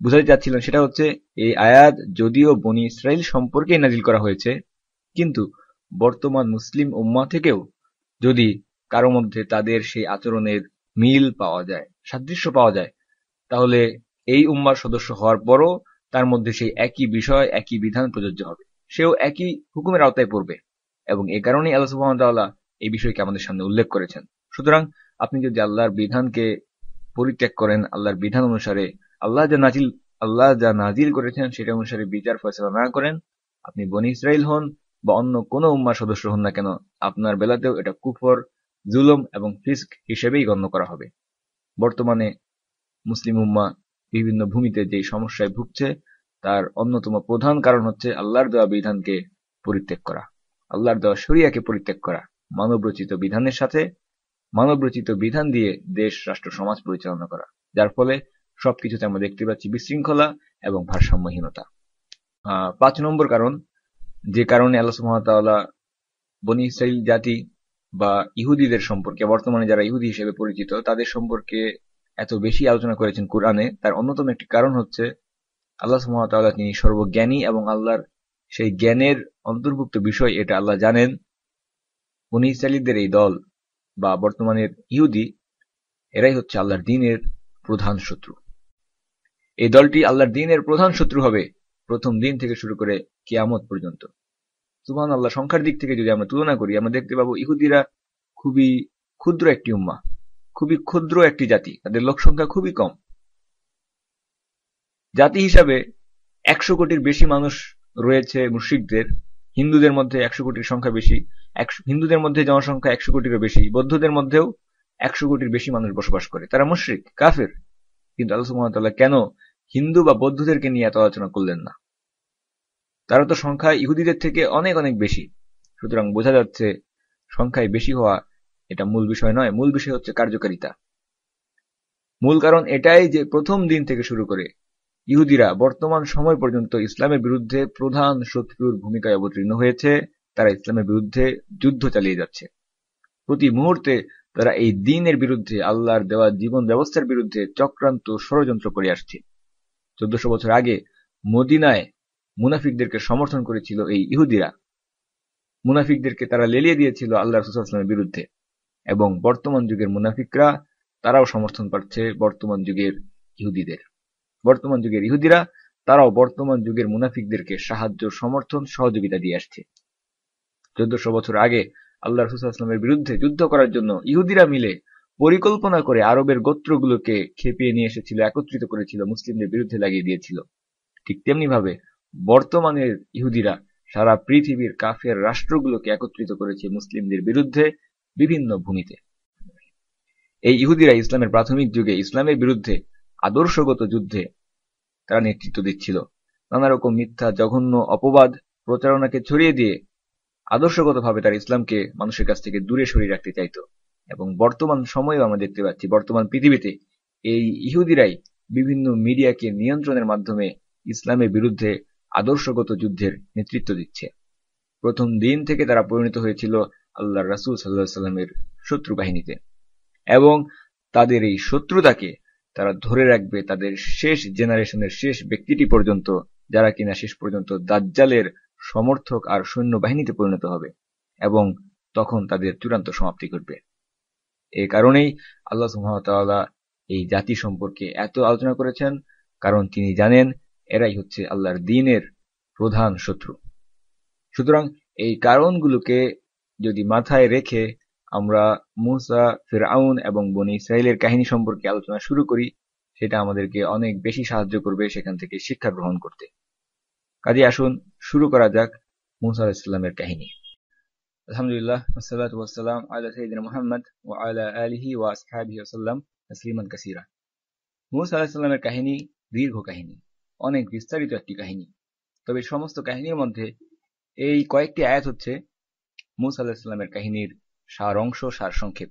বুঝাতে চাচ্ছিলেন সেটা হচ্ছে এই আয়াত যদিও বনী ইসরাইল সম্পর্কে নাজিল করা হয়েছে, কিন্তু বর্তমান মুসলিম উম্মাহ থেকেও যদি কারো মধ্যে তাদের সেই আচরণের মিল পাওয়া যায়, সাদৃশ্য পাওয়া যায়, তাহলে এই উম্মার সদস্য হওয়ার পরও তার মধ্যে সেই একই বিষয়, একই বিধান প্রযোজ্য হবে, সেও একই হুকুমের আওতায় পড়বে। এবং এই কারণেই আল্লাহ সুবহানাহু ওয়া তাআলা এই বিষয়কে আমাদের সামনে উল্লেখ করেছেন। সুতরাং আপনি যদি আল্লাহর বিধানকে পরিত্যাগ করেন, আল্লাহর বিধান অনুসারে আল্লাহ যা নাজিল করেছেন সেটা অনুসারে বিচার ফয়সালা না করেন, আপনি বনী ইসরাইল হন বা অন্য কোন উম্মার সদস্য হন না কেন, আপনার বেলাতেও এটা কুফর, জুলুম এবং ফিস্ক হিসেবেই গণ্য করা হবে। বর্তমানে মুসলিম উম্মা বিভিন্ন ভূমিতে যে সমস্যায় ভুগছে তার অন্যতম প্রধান কারণ হচ্ছে আল্লাহর দেওয়া বিধানকে পরিত্যাগ করা, আল্লাহর দেওয়া শরিয়াকে পরিত্যাগ করা, মানবরচিত বিধানের সাথে মানবরচিত বিধান দিয়ে দেশ, রাষ্ট্র, সমাজ পরিচালনা করা, যার ফলে সবকিছুতে আমরা দেখতে পাচ্ছি বিশৃঙ্খলা এবং ভারসাম্যহীনতা। ৫ নম্বর কারণ, যে কারণে আল্লাহ সুবহানাহু ওয়া তাআলা বনী ইসরাইল জাতি বা ইহুদিদের সম্পর্কে, বর্তমানে যারা ইহুদি হিসেবে পরিচিত, তাদের সম্পর্কে এত বেশি আলোচনা করেছেন কোরআনে, তার অন্যতম একটি কারণ হচ্ছে আল্লাহ সুবহানাহু ওয়া তাআলা তিনি সর্বজ্ঞানী এবং আল্লাহর সেই জ্ঞানের অন্তর্ভুক্ত বিষয় এটা আল্লাহ জানেন। বনী ইসরাইলদের এই দল বা বর্তমানের ইহুদি, এরাই হচ্ছে আল্লাহর দ্বীনের প্রধান শত্রু। এই দলটি আল্লাহর দ্বীনের প্রধান শত্রু হবে প্রথম দিন থেকে শুরু করে কিয়ামত পর্যন্ত। সুবহানাল্লাহ, সংখ্যার দিক থেকে যদি আমরা তুলনা করি, আমরা দেখতে পাবো ইহুদিরা খুবই ক্ষুদ্র একটি উম্মাহ, খুবই ক্ষুদ্র একটি জাতি, তাদের লোক সংখ্যা খুবই কম। জাতি হিসাবে 100 কোটির বেশি মানুষ রয়েছে মুশরিকদের, হিন্দুদের মধ্যে 100 কোটির সংখ্যা বেশি, হিন্দুদের মধ্যে জনসংখ্যা 100 কোটিরও বেশি, বৌদ্ধদের মধ্যেও 100 কোটির বেশি মানুষ বসবাস করে, তারা মুশরিক, কাফের। কিন্তু আল্লাহ সুবহানাহু ওয়া তাআলা কেন হিন্দু বা বৌদ্ধদেরকে নিয়ে এত আলোচনা করলেন না? তারা তো সংখ্যায় ইহুদিদের থেকে অনেক অনেক বেশি। সুতরাং বোঝা যাচ্ছে সংখ্যায় বেশি হওয়া এটা মূল বিষয় নয়, মূল বিষয় হচ্ছে কার্যকারিতা। মূল কারণ এটাই যে প্রথম দিন থেকে শুরু করে ইহুদিরা বর্তমান সময় পর্যন্ত ইসলামের বিরুদ্ধে প্রধান শত্রুর ভূমিকায় অবতীর্ণ হয়েছে। তারা ইসলামের বিরুদ্ধে যুদ্ধ চালিয়ে যাচ্ছে। প্রতি মুহূর্তে তারা এই দ্বীনের বিরুদ্ধে, আল্লাহর দেওয়া জীবন ব্যবস্থার বিরুদ্ধে চক্রান্ত ষড়যন্ত্র করে আসছে। 1400 বছর আগে মদিনায় মুনাফিকদেরকে সমর্থন করেছিল এই ইহুদিরা। মুনাফিকদেরকে তারা লেলিয়ে দিয়েছিল আল্লাহ রাসূল সাল্লাল্লাহু আলাইহি ওয়াসাল্লামের বিরুদ্ধে, এবং বর্তমান যুগের মুনাফিকরা তারাও সমর্থন পাচ্ছে বর্তমান যুগের ইহুদিদের। বর্তমান যুগের ইহুদিরা তারাও বর্তমান যুগের মুনাফিকদেরকে সাহায্য, সমর্থন, সহযোগিতা দিয়ে আসছে। 1400 বছর আগে আল্লাহ রাসূল সাল্লাল্লাহু আলাইহি ওয়াসাল্লামের বিরুদ্ধে যুদ্ধ করার জন্য ইহুদিরা মিলে পরিকল্পনা করে আরবের গোত্রগুলোকে খেপিয়ে নিয়ে এসেছিল, একত্রিত করেছিল, মুসলিমদের বিরুদ্ধে লাগিয়ে দিয়েছিল। ঠিক তেমনি ভাবে বর্তমানের ইহুদিরা সারা পৃথিবীর কাফের রাষ্ট্রগুলোকে একত্রিত করেছে মুসলিমদের বিরুদ্ধে বিভিন্ন ভূমিতে। এই ইহুদিরা ইসলামের প্রাথমিক যুগে ইসলামের বিরুদ্ধে আদর্শগত যুদ্ধে তারা নেতৃত্ব দিচ্ছিল। নানা রকম মিথ্যা, জঘন্য অপবাদ, প্রচারণাকে ছড়িয়ে দিয়ে আদর্শগতভাবে তারা ইসলামকে মানুষের কাছ থেকে দূরে সরিয়ে রাখতে চাইত। এবং বর্তমান সময়েও আমরা দেখতে পাচ্ছি বর্তমান পৃথিবীতে এই ইহুদিরাই বিভিন্ন মিডিয়াকে নিয়ন্ত্রণের মাধ্যমে ইসলামের বিরুদ্ধে আদর্শগত যুদ্ধের নেতৃত্ব দিচ্ছে। প্রথম দিন থেকে তারা পরিণত হয়েছিল আল্লাহর রাসূল সাল্লাল্লাহু আলাইহি ওয়াসাল্লামের শত্রু বাহিনীতে, এবং তাদের এই শত্রুতাকে তারা ধরে রাখবে তাদের শেষ জেনারেশনের শেষ ব্যক্তিটি পর্যন্ত, যারা কিনা শেষ পর্যন্ত দাজ্জালের সমর্থক আর সৈন্যবাহিনীতে পরিণত হবে, এবং তখন তাদের চূড়ান্ত সমাপ্তি ঘটবে। এই কারণেই আল্লাহ সুবহানাহু ওয়া তাআলা এই জাতি সম্পর্কে এত আলোচনা করেছেন, কারণ তিনি জানেন এরাই হচ্ছে আল্লাহর দ্বীনের প্রধান শত্রু। সুতরাং এই কারণগুলোকে যদি মাথায় রেখে আমরা মূসা, ফিরআউন এবং বনী ইসরাইলের কাহিনী সম্পর্কে আলোচনা শুরু করি, সেটা আমাদেরকে অনেক বেশি সাহায্য করবে সেখান থেকে শিক্ষা গ্রহণ করতে। কাজে আসুন শুরু করা যাক মূসা আলাইহিস সালামের কাহিনী। আলহামদুলিল্লাহ, ওয়াসসালাতু ওয়াসসালামু আলা সাইয়্যিদিনা মুহাম্মদ ওয়া আলা আলিহি ওয়া আসহাবিহি ওয়াসাল্লাম তাসলিমান কাসীরা। মূসা আলাইহিস সালামের কাহিনী দীর্ঘ কাহিনী, অনেক বিস্তারিত একটি কাহিনী। তবে সমস্ত কাহিনীর মধ্যে এই কয়েকটি আয়াত হচ্ছে মূসা আলাইহিস সালামের কাহিনীর সারাংশ, সারসংক্ষেপ,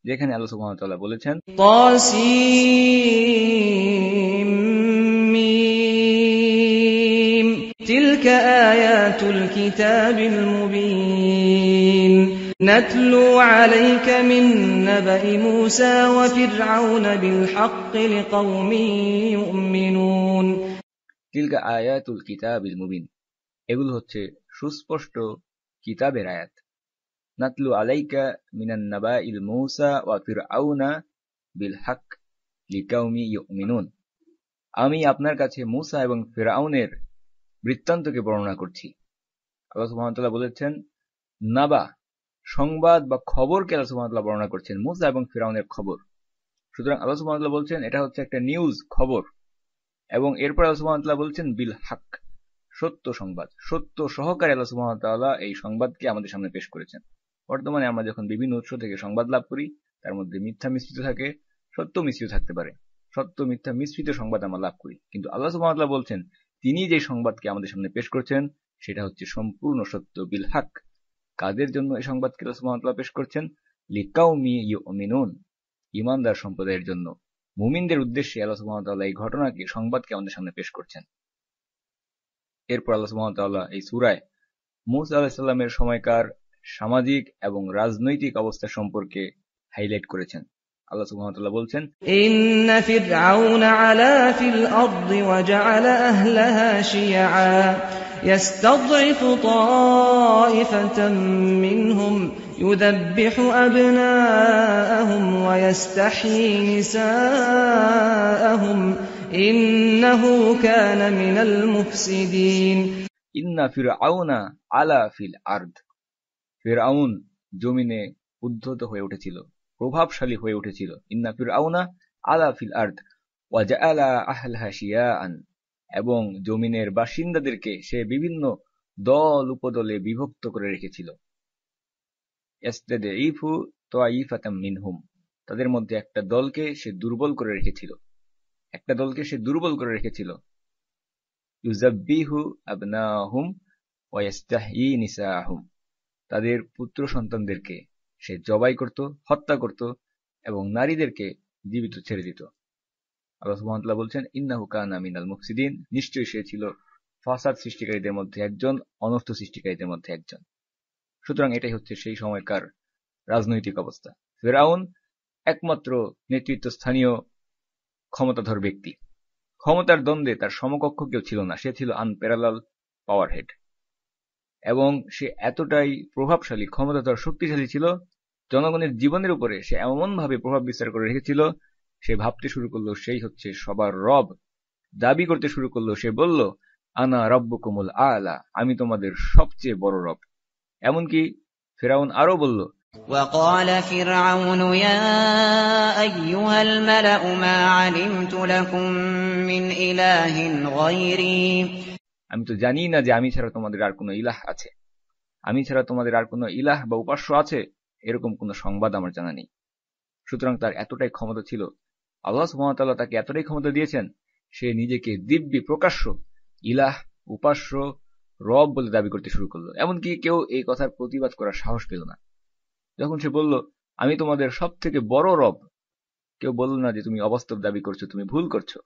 যেখানে আল্লাহ সুবহানাহু ওয়া তাআলা বলেছেন তাসীম তিলকা আয়াতুল কিতাবিল মুবিন নাতলু আলাইকা মিন নাবাই মূসা ওয়া ফিরআউন বিল হাক্কি লিকাওমিন ইউমিনুন। তিলকা আয়াতুল কিতাবিল মুবিন, এগুলো হচ্ছে সুস্পষ্ট কিতাবের আয়াত। নাতলু আলাইকা মিনান নাবাইল মূসা ওয়া ফিরআউনা বিল হক লিকাওমি ইউমিনুন, আমি আপনার কাছে মূসা এবং ফিরআউনের বৃত্তান্তকে বর্ণনা করছি। আল্লাহ সুবহানাহু ওয়া তাআলা বলেছেন নাবা সংবাদ বা খবরকে আল্লাহ সুবহানাহু ওয়া তাআলা বর্ণনা করছেন, মূসা এবং ফিরআউনের খবর। সুতরাং আল্লাহ সুবহানাহু ওয়া তাআলা বলছেন এটা হচ্ছে একটা নিউজ, খবর। এবং এরপর আল্লাহ সুবহানাহু ওয়া তাআলা বলছেন বিল হক, সত্য সংবাদ, সত্য সহকারে আল্লাহ সুবহানাহু ওয়া তাআলা এই সংবাদকে আমাদের সামনে পেশ করেছেন। বর্তমানে আমরা যখন বিভিন্ন উৎস থেকে সংবাদ লাভ করি, তার মধ্যে মিথ্যা মিশ্রিত থাকে, সত্য মিশ্রিত থাকতে পারে, সত্য মিথ্যা মিশ্রিত সংবাদ আমরা লাভ করি। কিন্তু আল্লাহ সুবহানাহু ওয়া তাআলা বলছেন তিনি যে সংবাদকে আমাদের সামনে পেশ করছেন সেটা হচ্ছে সম্পূর্ণ সত্য, বিল হক। কাদের জন্য এই সংবাদকে আল্লাহ সুবহানাহু ওয়া তাআলা পেশ করছেন? লিকাউমি ইউমিনুন, ঈমানদার সম্প্রদায়ের জন্য, মুমিনদের উদ্দেশ্যে আল্লাহ সুবহানাহু ওয়া তাআলা এই ঘটনাকে, সংবাদকে আমাদের সামনে পেশ করছেন। এরপর আল্লাহ সুবহানাহু ওয়া তাআলা এই সূরায় মূসা আলাইহিস সালামের সময়কার সামাজিক এবং রাজনৈতিক অবস্থা সম্পর্কে হাইলাইট করেছেন। আল্লাহ সুবহানাহু ওয়া তাআলা বলছেন, ইন্না ফিরআউনা আলা ফিল আরদি ওয়া জাআলা আহলাহা শিয়আ يستضعف طائفة منهم يذبح أبناءهم ويستحيي نساءهم إنه كان من المفسدين ইন্না ফিরআউনা আলা ফিল আরদ, ফিরআউন জমিনে উদ্ধত হয়ে উঠেছিল, প্রভাবশালী হয়ে উঠেছিল। ইন্না ফিরআউনা আলা ফিল আরদ ওয়া জাআলা আহলাহা শিয়াআন, এবং জমিনের বাসিন্দাদেরকে সে বিভিন্ন দল উপদলে বিভক্ত করে রেখেছিল। ইয়াস্তাদঈফু তাইফাতাম মিনহুম, তাদের মধ্যে একটা দলকে সে দুর্বল করে রেখেছিল, একটা দলকে সে দুর্বল করে রেখেছিল। ইউযাব্বিহু আবনাহুম ওয়া ইস্তাহয়ী নিসাআহুম, তাদের পুত্র সন্তানদেরকে সে জবাই করত, হত্যা করত এবং নারীদেরকে জীবিত ছেড়ে দিত। আল্লাহ সুবহানাহু ওয়া তাআলা বলছেন ইন্নাহু কানা মিনাল মুফসিদিন, নিশ্চয়ই সে ছিল ফাসাদ সৃষ্টিকারীদের মধ্যে একজন, অনর্থ সৃষ্টিকারীদের মধ্যে একজন। সুতরাং এটাই হচ্ছে সেই সময়কার রাজনৈতিক অবস্থা। ফিরআউন একমাত্র নেতৃত্বস্থানীয় ক্ষমতাধর ব্যক্তি, ক্ষমতার দ্বন্দ্বে তার সমকক্ষ কেউ ছিল না, সে ছিল আনপ্যারালাল পাওয়ার হেড, এবং সে এতটাই প্রভাবশালী, ক্ষমতাধর, শক্তিশালী ছিল, জনগণের জীবনের উপরে সে এমনভাবে প্রভাব বিস্তার করে রেখেছিল, সে ভাবতে শুরু করলো সেই হচ্ছে সবার রব, দাবি করতে শুরু করলো, সে বলল আনা রব্বুকুমুল আলা, আমি তোমাদের সবচেয়ে বড় রব। এমনকি ফিরআউন আরো বলল, وقال فرعون يا أيها الملأ ما علمت لكم من إله غيري, আমি তো জানি না যে আমি ছাড়া তোমাদের আর কোনো ইলাহ আছে, আমি ছাড়া তোমাদের আর কোনো ইলাহ বা উপাস্য আছে, এরকম কোনো সংবাদ আমার জানা নেই। সুতরাং তার এতটাই ক্ষমতা ছিল, আল্লাহ সুবহানাহু ওয়া তাআলা তাকে এতটাই ক্ষমতা দিয়েছেন, সে নিজেকে দিব্যি প্রকাশ্য ইলাহ, উপাস্য, রব বলে দাবি করতে শুরু করলো। এমনকি কেউ এই কথার প্রতিবাদ করার সাহস পেল না। যখন সে বলল আমি তোমাদের সব থেকে বড় রব, কেউ বলল না যে তুমি অবাস্তব দাবি করছো, তুমি ভুল করছো।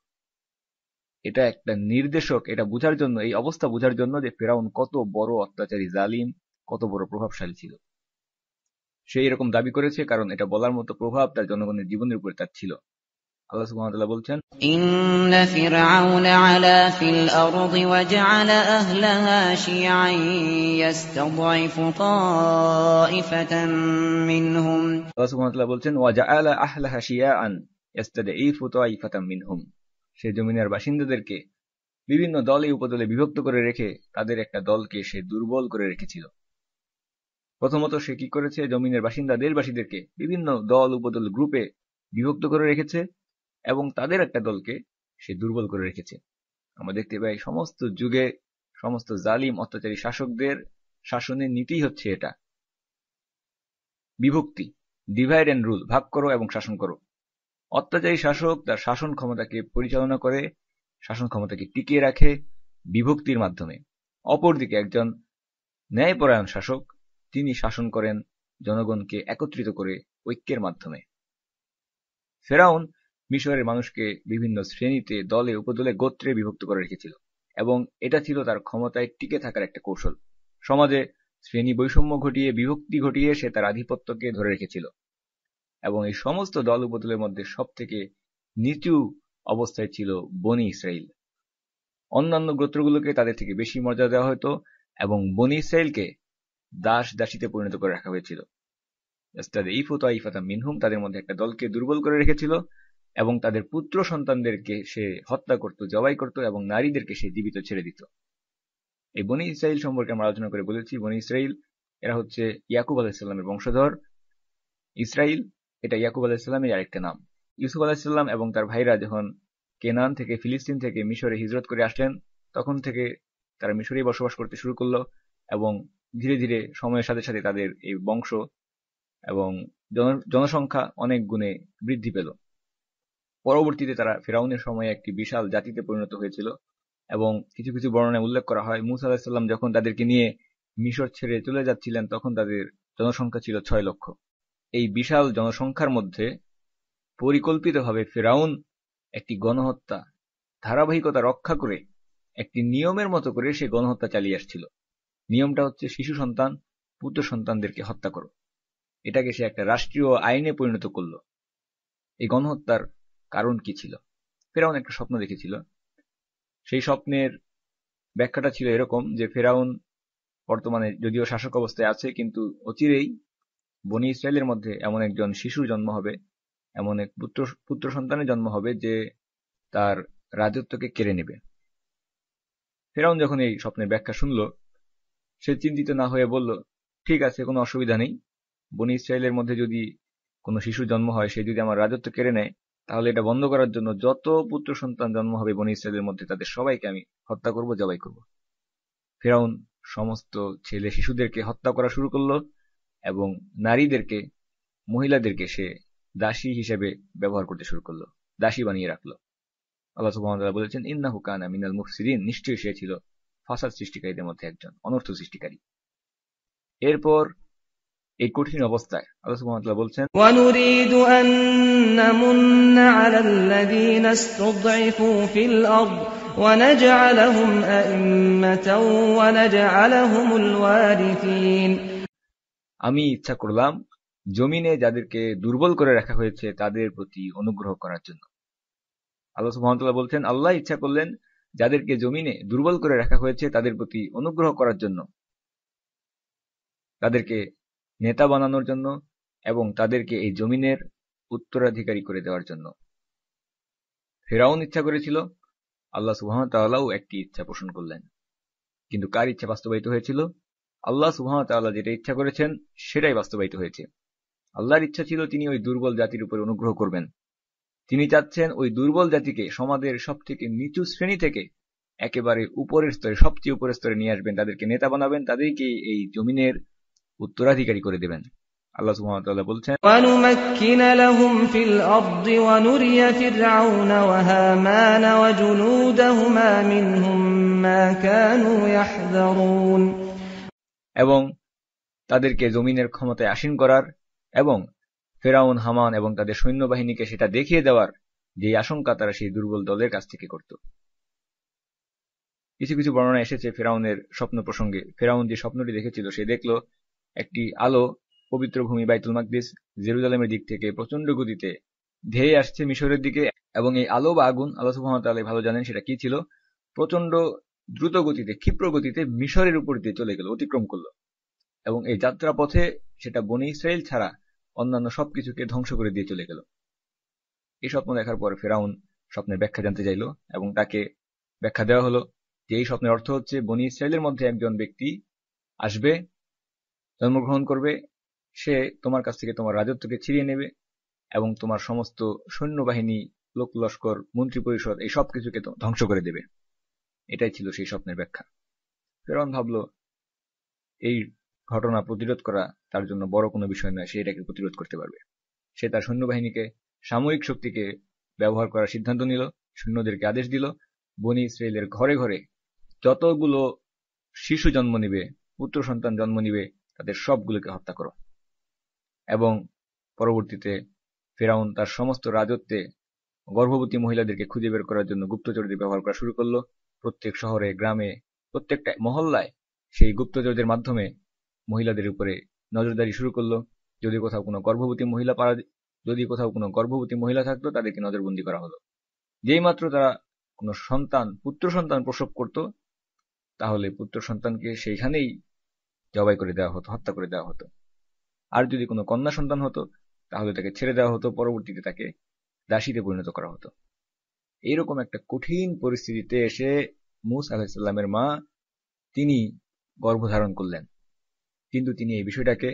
এটা একটা নির্দেশক, এটা বোঝার জন্য, এই অবস্থা বোঝার জন্য যে ফিরআউন কত বড় অত্যাচারী, জালিম, কত বড় প্রভাবশালী ছিল। সে এরকম দাবি করেছে কারণ এটা বলার মতো প্রভাব তার জনগণের জীবনের উপরে তার ছিল। আল্লাহ সুবহানাহু ওয়া তাআলা বলছেন ইন্না ফিরআউনা আলা ফিল আরদি ওয়া জাআলা আহলাহা শিয়আন ইয়াস্তাদঈফু তাইফাতাম মিনহুম, আল্লাহ সুবহানাহু ওয়া তাআলা বলছেন ওয়া জাআলা আহলাহা শিয়আন ইয়াস্তাদঈফু তাইফাতাম মিনহুম, সে জমিনের বাসিন্দাদেরকে বিভিন্ন দলে উপদলে বিভক্ত করে রেখে তাদের একটা দলকে সে দুর্বল করে রেখেছিল। প্রথমত সে কি করেছে, জমিনের বাসিন্দা দেশবাসীদেরকে বিভিন্ন দল উপদল গ্রুপে বিভক্ত করে রেখেছে এবং তাদের একটা দলকে সে দুর্বল করে রেখেছে। আমরা দেখতে পাই সমস্ত যুগে সমস্ত জালিম অত্যাচারী শাসকদের শাসনের নীতি হচ্ছে এটা, বিভক্তি, ডিভাইড এন্ড রুল, ভাগ করো এবং শাসন করো। অত্যাচারী শাসক তার শাসন ক্ষমতাকে পরিচালনা করে, শাসন ক্ষমতাকে টিকিয়ে রাখে বিভক্তির মাধ্যমে। অপরদিকে একজন ন্যায়পরায়ণ শাসক, তিনি শাসন করেন জনগণকে একত্রিত করে ঐক্যের মাধ্যমে। ফিরআউন মিশরের মানুষকে বিভিন্ন শ্রেণীতে, দলে, উপদলে, গোত্রে বিভক্ত করে রেখেছিল এবং এটা ছিল তার ক্ষমতায় টিকে থাকার একটা কৌশল। সমাজে শ্রেণী বৈষম্য ঘটিয়ে, বিভক্তি ঘটিয়ে সে তার আধিপত্যকে ধরে রেখেছিল এবং এই সমস্ত দল উপদলের মধ্যে সব থেকে নিচু অবস্থায় ছিল বনী ইসরাইল। অন্যান্য গোত্রগুলোকে তাদের থেকে বেশি মর্যাদা দেওয়া হতো এবং বনী ইসরাইলকে দাস দাসীতে পরিণত করে রাখা হয়েছিল। মিনহুম, তাদের মধ্যে একটা দলকে দুর্বল করে রেখেছিল এবং তাদের পুত্র সন্তানদেরকে সে হত্যা করত, জবাই করত এবং নারীদেরকে সে জীবিত ছেড়ে দিত। এই বনী ইসরাইল সম্পর্কে আমরা আলোচনা করে বলেছি, বনী ইসরাইল এরা হচ্ছে ইয়াকুব আলাইহিসসালামের বংশধর। ইসরাইল এটা ইয়াকুব আলাইহিসসালামের আরেকটা নাম। ইউসুফ আলাইহিসসালাম এবং তার ভাইরা যখন কেনান থেকে, ফিলিস্তিন থেকে মিশরে হিজরত করে আসলেন, তখন থেকে তারা মিশরেই বসবাস করতে শুরু করলো এবং ধীরে ধীরে সময়ের সাথে সাথে তাদের এই বংশ এবং জনসংখ্যা অনেক গুণে বৃদ্ধি পেল। পরবর্তীতে তারা ফেরাউনের সময়ে একটি বিশাল জাতিতে পরিণত হয়েছিল এবং কিছু কিছু বর্ণনায় উল্লেখ করা হয় মূসা আলাইহিস সালাম যখন তাদেরকে নিয়ে মিশর ছেড়ে চলে যাচ্ছিলেন তখন তাদের জনসংখ্যা ছিল 6 লক্ষ। এই বিশাল জনসংখ্যার মধ্যে পরিকল্পিতভাবে ফেরাউন একটি গণহত্যা ধারাবাহিকতা রক্ষা করে একটি নিয়মের মতো করে সে গণহত্যা চালিয়ে আসছিল। নিয়মটা হচ্ছে শিশু সন্তান, পুত্র সন্তানদেরকে হত্যা করো। এটাকে সে একটা রাষ্ট্রীয় আইনে পরিণত করলো। এই গণহত্যার কারণ কি ছিল? ফেরাউন একটা স্বপ্ন দেখেছিল। সেই স্বপ্নের ব্যাখ্যাটা ছিল এরকম যে ফেরাউন বর্তমানে যদিও শাসক অবস্থায় আছে, কিন্তু অচিরেই বনি ইসরায়েলের মধ্যে এমন একজন শিশুর জন্ম হবে, এমন এক পুত্র সন্তানের জন্ম হবে যে তার রাজত্বকে কেড়ে নেবে। ফেরাউন যখন এই স্বপ্নের ব্যাখ্যা শুনল, সে চিন্তিত না হয়ে বলল, ঠিক আছে, কোনো অসুবিধা নেই। বনি ইসরায়েলের মধ্যে যদি কোনো শিশুর জন্ম হয়, সে যদি আমার রাজত্ব কেড়ে নেয়, তাহলে এটা বন্ধ করার জন্য যত পুত্র সন্তান জন্ম হবে বনি ইসরায়েলের মধ্যে তাদের সবাইকে আমি হত্যা করব, জবাই করব। ফেরাউন সমস্ত ছেলে শিশুদেরকে হত্যা করা শুরু করলো এবং নারীদেরকে, মহিলাদেরকে সে দাসী হিসেবে ব্যবহার করতে শুরু করলো, দাসী বানিয়ে রাখলো। আল্লাহ সুবহানাহু ওয়া তাআলা বলেছেন, ইন্নাহু কানা মিনাল মুফসিদিন, নিশ্চয়ই সে ছিল ফাসাদ সৃষ্টিকারীদের মধ্যে একজন, অনর্থ সৃষ্টিকারী। এরপর এই কঠিন অবস্থায় আল্লাহ সুবহানাহু ওয়া তাআলা বলছেন, ওয়ানুরিদু আন নামুন্না আলাল্লাযীনা ইসতুদঈফু ফিল আরদ ওয়া নাজআলাহুম আ'iম্মাতাও ওয়া নাজআলাহুমুল ওয়ারিসিন। আমি ইচ্ছা করলাম জমিনে যাদেরকে দুর্বল করে রাখা হয়েছে তাদের প্রতি অনুগ্রহ করার জন্য। আল্লাহ সুবহানাহু ওয়া তাআলা বলছেন, আল্লাহ ইচ্ছা করলেন যাদেরকে জমিনে দুর্বল করে রাখা হয়েছে তাদের প্রতি অনুগ্রহ করার জন্য, তাদেরকে নেতা বানানোর জন্য এবং তাদেরকে এই জমিনের উত্তরাধিকারী করে দেওয়ার জন্য। ফেরাউন ইচ্ছা করেছিল, আল্লাহ সুবহানাহু ওয়া তাআলাও একটি ইচ্ছা পোষণ করলেন। কিন্তু কার ইচ্ছা বাস্তবায়িত হয়েছিল? আল্লাহ সুবহানাহু ওয়া তাআলা যেটা ইচ্ছা করেছেন সেটাই বাস্তবায়িত হয়েছে। আল্লাহর ইচ্ছা ছিল তিনি ওই দুর্বল জাতির উপর অনুগ্রহ করবেন। তিনি চাচ্ছেন ওই দুর্বল জাতিকে সমাজের সবথেকে নিচু শ্রেণী থেকে একেবারে উপরের স্তরে, সবচেয়ে উপরের স্তরে নিয়ে আসবেন, তাদেরকে নেতা বানাবেন, তাদেরকে এই জমিনের উত্তরাধিকারী করে দেবেন। আল্লাহ সুবহানাহু ওয়া তাআলা বলছেন, ওয়ানুমাক্কিনা লাহুম ফিল আরদি ওয়া নুরিয়া ফিরআউনা ওয়া হামানা ওয়া জুনুদাহুমা মিনহুম মা কানু ইয়াহযারুন। এবং তাদেরকে জমিনের ক্ষমতায় আসীন করার এবং ফেরাউন, হামান এবং তাদের সৈন্যবাহিনীকে সেটা দেখিয়ে দেওয়ার যে আশঙ্কা তারা সেই দুর্বল দলের কাছ থেকে করত। কিছু কিছু বর্ণনা এসেছে ফেরাউনের স্বপ্ন প্রসঙ্গে। ফেরাউন যে স্বপ্নটি দেখেছিল, সে দেখল একটি আলো পবিত্র ভূমি বাইতুল মাকদিস জেরুজালেমের দিক থেকে প্রচন্ড গতিতে ধেয়ে আসছে মিশরের দিকে, এবং এই আলো বা আগুন আল্লাহ সুবহানাহু ওয়া তাআলা ভালো জানেন সেটা কি ছিল। প্রচন্ড দ্রুত গতিতে, ক্ষিপ্র গতিতে মিশরের উপর দিয়ে চলে গেল, অতিক্রম করলো, এবং এই যাত্রা পথে সেটা বনি ইসরাইল ছাড়া অন্যান্য সবকিছুকে ধ্বংস করে দিয়ে চলে গেল। এই স্বপ্ন দেখার পর ফেরাউন স্বপ্নের ব্যাখ্যা জানতে চাইল এবং তাকে ব্যাখ্যা দেওয়া হলো যে এই স্বপ্নের অর্থ হচ্ছে বনি ইসরাইলের মধ্যে একজন ব্যক্তি আসবে, জন্মগ্রহণ করবে, সে তোমার কাছ থেকে তোমার রাজত্বকে ছিনিয়ে নেবে এবং তোমার সমস্ত সৈন্যবাহিনী, লোক লস্কর, মন্ত্রী পরিষদ এই সব কিছুকে ধ্বংস করে দেবে। এটাই ছিল সেই স্বপ্নের ব্যাখ্যা। ফেরাউন ভাবল এই ঘটনা প্রতিরোধ করা তার জন্য বড় কোনো বিষয় নয়, সে এটাকে প্রতিরোধ করতে পারবে। সে তার সৈন্যবাহিনীকে, সামরিক শক্তিকে ব্যবহার করার সিদ্ধান্ত নিল, সৈন্যদেরকে আদেশ দিল বনি ইসরায়েলের ঘরে ঘরে যতগুলো শিশু জন্ম নিবে, পুত্র সন্তান জন্ম নিবে, তাদের সবগুলোকে হত্যা করো। এবং পরবর্তীতে ফেরাউন তার সমস্ত রাজত্বে গর্ভবতী মহিলাদেরকে খুঁজে বের করার জন্য গুপ্তচরদের ব্যবহার করা শুরু করলো। প্রত্যেক শহরে, গ্রামে, প্রত্যেকটা মহল্লায় সেই গুপ্তচরদের মাধ্যমে মহিলাদের উপরে নজরদারি শুরু করলো। যদি কোথাও কোনো গর্ভবতী মহিলা থাকতো তাদেরকে নজরবন্দি করা হলো। যেই মাত্র তারা কোনো পুত্র সন্তান প্রসব করত, তাহলে পুত্র সন্তানকে সেইখানেই জবাই করে দেওয়া হতো, হত্যা করে দেওয়া হতো। আর যদি কোনো কন্যা সন্তান হতো তাহলে তাকে ছেড়ে দেওয়া হতো, পরবর্তীতে তাকে দাসীতে পরিণত করা হতো। এইরকম একটা কঠিন পরিস্থিতিতে এসে মূসা আলাইহিস সালামের মা তিনি গর্ভধারণ করলেন। কিন্তু তিনি এই বিষয়টাকে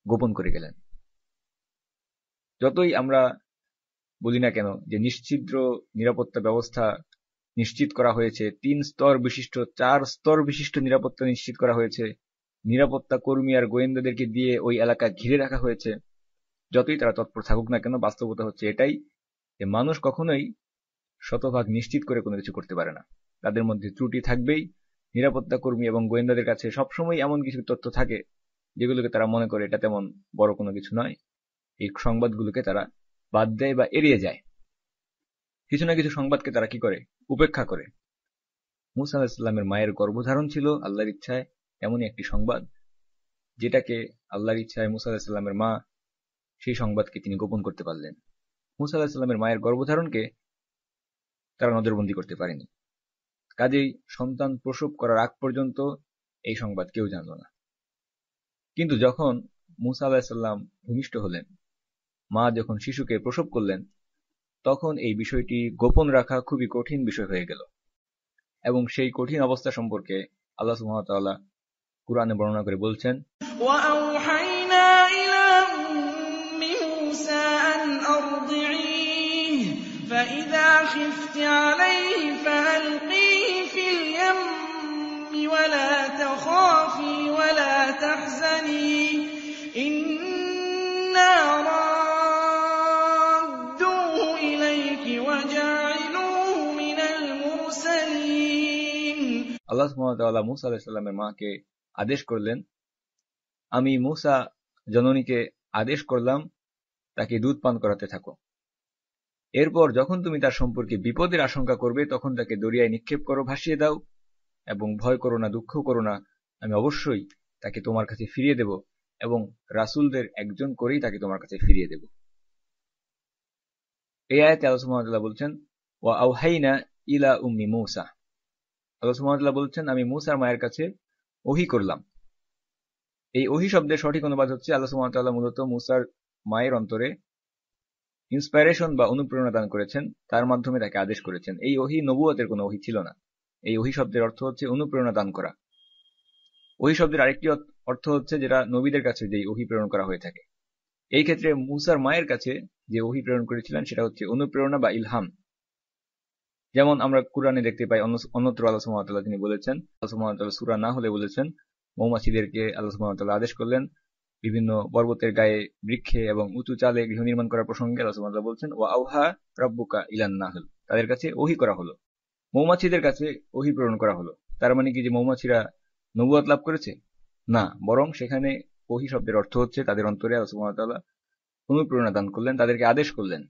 গোপন করে গেলেন। যতই আমরা বলি না কেন যে নিশ্ছিদ্র নিরাপত্তা ব্যবস্থা নিশ্চিত করা হয়েছে, 3 স্তর বিশিষ্ট 4 স্তর বিশিষ্ট নিরাপত্তা নিশ্চিত করা হয়েছে, নিরাপত্তা কর্মী আর গোয়েন্দাদেরকে দিয়ে ওই এলাকা ঘিরে রাখা হয়েছে, যতই তারা তৎপর থাকুক না কেন, বাস্তবতা হচ্ছে এটাই যে মানুষ কখনোই শতভাগ নিশ্চিত করে কোনো কিছু করতে পারে না। তাদের মধ্যে ত্রুটি থাকবেই। নিরাপত্তা কর্মী এবং গোয়েন্দাদের কাছে সবসময় এমন কিছু তথ্য থাকে যেগুলোকে তারা মনে করে এটা তেমন বড় কোনো কিছু নয়, এই সংবাদগুলোকে তারা বাদ দেয় বা এড়িয়ে যায়। কিছু না কিছু সংবাদকে তারা কি করে, উপেক্ষা করে। মুসা আলাইহিস সালামের মায়ের গর্ভধারণ ছিল আল্লাহর ইচ্ছায় এমনই একটি সংবাদ, যেটাকে আল্লাহর ইচ্ছায় মুসা আলাইহিস সালামের মা সেই সংবাদকে তিনি গোপন করতে পারলেন। মুসা আলাইহিস সালামের মায়ের গর্ভধারণকে তারা নজরবন্দি করতে পারেনি, কাজেই সন্তান প্রসব করার আগ পর্যন্ত এই সংবাদ কেউ জানল না। কিন্তু যখন মুসা আলাইহিস সালাম ভূমিষ্ঠ হলেন, মা যখন শিশুকে প্রসব করলেন, তখন এই বিষয়টি গোপন রাখা খুবই কঠিন বিষয় হয়ে গেল। এবং সেই কঠিন অবস্থা সম্পর্কে আল্লাহ সুবহানাহু ওয়া তাআলা কুরআনে বর্ণনা করে বলছেন, وَأَوْحَيْنَا إِلَىٰ أُمِّ مُوسَىٰ أَنْ أَرْضِعِيهِ فَإِذَا خِفْتِ عَلَيْهِ فَأَلْقِيهِ فِي الْيَمِّ وَلَا تَخَافِي وَلَا تَحْزَنِي إِنَّا رَادُّوهُ إِلَيْكِ وَجَاعِلُوهُ مِنَ الْمُرْسَلِينَ। আল্লাহ সুবহানাহু ওয়া তাআলা মুসা আলাইহিস সালামের মাকে আদেশ করলেন, আমি মুসা জননীকে আদেশ করলাম তাকে দুধ পান করাতে থাকো। এরপর যখন তুমি তার সম্পর্কে বিপদের আশঙ্কা করবে তখন তাকে দরিয়ায় নিক্ষেপ করো, ভাসিয়ে দাও, এবং ভয় করো না, দুঃখ করো না, আমি অবশ্যই তাকে তোমার কাছে ফিরিয়ে দেব এবং রাসূলদের একজন করেই তাকে তোমার কাছে ফিরিয়ে দেব। এই আয়াতে আল্লাহ সুবহানাহু ওয়া তাআলা বলছেন, ওয়া আওহাইনা ইলা উম্মি মূসা। আল্লাহ সুবহানাহু ওয়া তাআলা বলছেন, আমি মূসার মায়ের কাছে ওহী করলাম। এই ওহী শব্দের সঠিক অনুবাদ হচ্ছে আল্লাহ সুবহানাহু ওয়া তাআলা মূলত মূসার মায়ের অন্তরে ইন্সপাইরেশন বা অনুপ্রেরণা দান করেছেন, তার মাধ্যমে তাকে আদেশ করেছেন। এই ওহী নবুয়তের কোনো ওহী ছিল না। এই ওহী শব্দের অর্থ হচ্ছে অনুপ্রেরণা দান করা। ওহী শব্দের আরেকটি অর্থ হচ্ছে যেটা নবীদের কাছে যেই ওহী প্রেরণ করা হয়ে থাকে। এই ক্ষেত্রে মূসার মায়ের কাছে যে ওহী প্রেরণ করেছিলেন সেটা হচ্ছে অনুপ্রেরণা বা ইলহাম। যেমন আমরা কুরআনে দেখতে পাই, অন্যত্র আল্লাহ সুবহানাহু ওয়া তাআলা তিনি বলেছেন, আল্লাহ সুবহানাহু ওয়া তাআলা সূরা নাহলে বলেছেন, মৌমাছিদেরকে আল্লাহ সুবহানাহু ওয়া তাআলা আদেশ করলেন বিভিন্ন পর্বতের গায়ে, বৃক্ষে এবং উঁচু চালে গৃহ নির্মাণ করার প্রসঙ্গে আল্লাহ সুবহানাহু ওয়া তাআলা বলছেন, ওয়া আওহা রাব্বুকা ইলান নাহল, তাদের কাছে ওহী করা হলো, মৌমাছিদের কাছে ওহী প্রেরণ করা হলো। তার মানে কি যে মৌমাছিরা নবুয়ত লাভ করেছে? না, বরং সেখানে ওহী শব্দের অর্থ হচ্ছে তাদের অন্তরে আল্লাহ সুবহানাহু ওয়া তাআলা অনুপ্রেরণা দান করলেন, তাদেরকে আদেশ করলেন।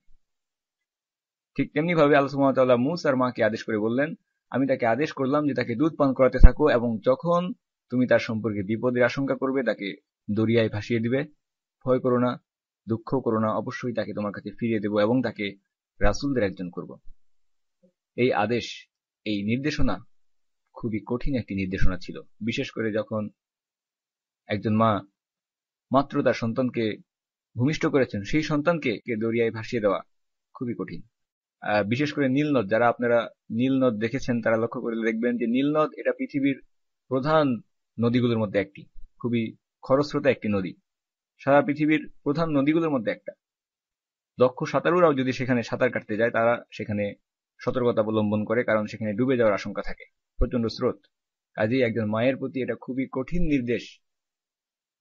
ঠিক তেমনি ভাবে আল্লাহ সুবহানাহু ওয়া তাআলা মূসার মাকে আদেশ করে বললেন, আমি তাকে আদেশ করলাম যে তাকে দুধ পান করাতে থাকো এবং যখন তুমি তার সম্পর্কে বিপদের আশঙ্কা করবে তাকে দরিয়ায় ভাসিয়ে দিবে, ভয় করো না, দুঃখ করো না, অবশ্যই তাকে তোমার কাছে ফিরিয়ে দেব এবং তাকে রাসূলদের একজন করব। এই আদেশ, এই নির্দেশনা খুবই কঠিন একটি নির্দেশনা ছিল, বিশেষ করে যখন একজন মা মাত্র তার সন্তানকে ভূমিষ্ঠ করেছেন, সেই সন্তানকে দরিয়ায় ভাসিয়ে দেওয়া খুবই কঠিন। বিশেষ করে নীলনদ, যারা আপনারা নীলনদ দেখেছেন তারা লক্ষ্য করে দেখবেন যে নীলনদ এটা পৃথিবীর প্রধান নদীগুলোর মধ্যে একটি, খুবই খরস্রোতা একটি নদী, সারা পৃথিবীর প্রধান নদীগুলোর মধ্যে একটা। দক্ষ সাঁতারুরাও যদি সেখানে সাঁতার কাটতে যায় তারা সেখানে সতর্কতা অবলম্বন করে, কারণ সেখানে ডুবে যাওয়ার আশঙ্কা থাকে, প্রচন্ড স্রোত। কাজেই একজন মায়ের প্রতি এটা খুবই কঠিন নির্দেশ,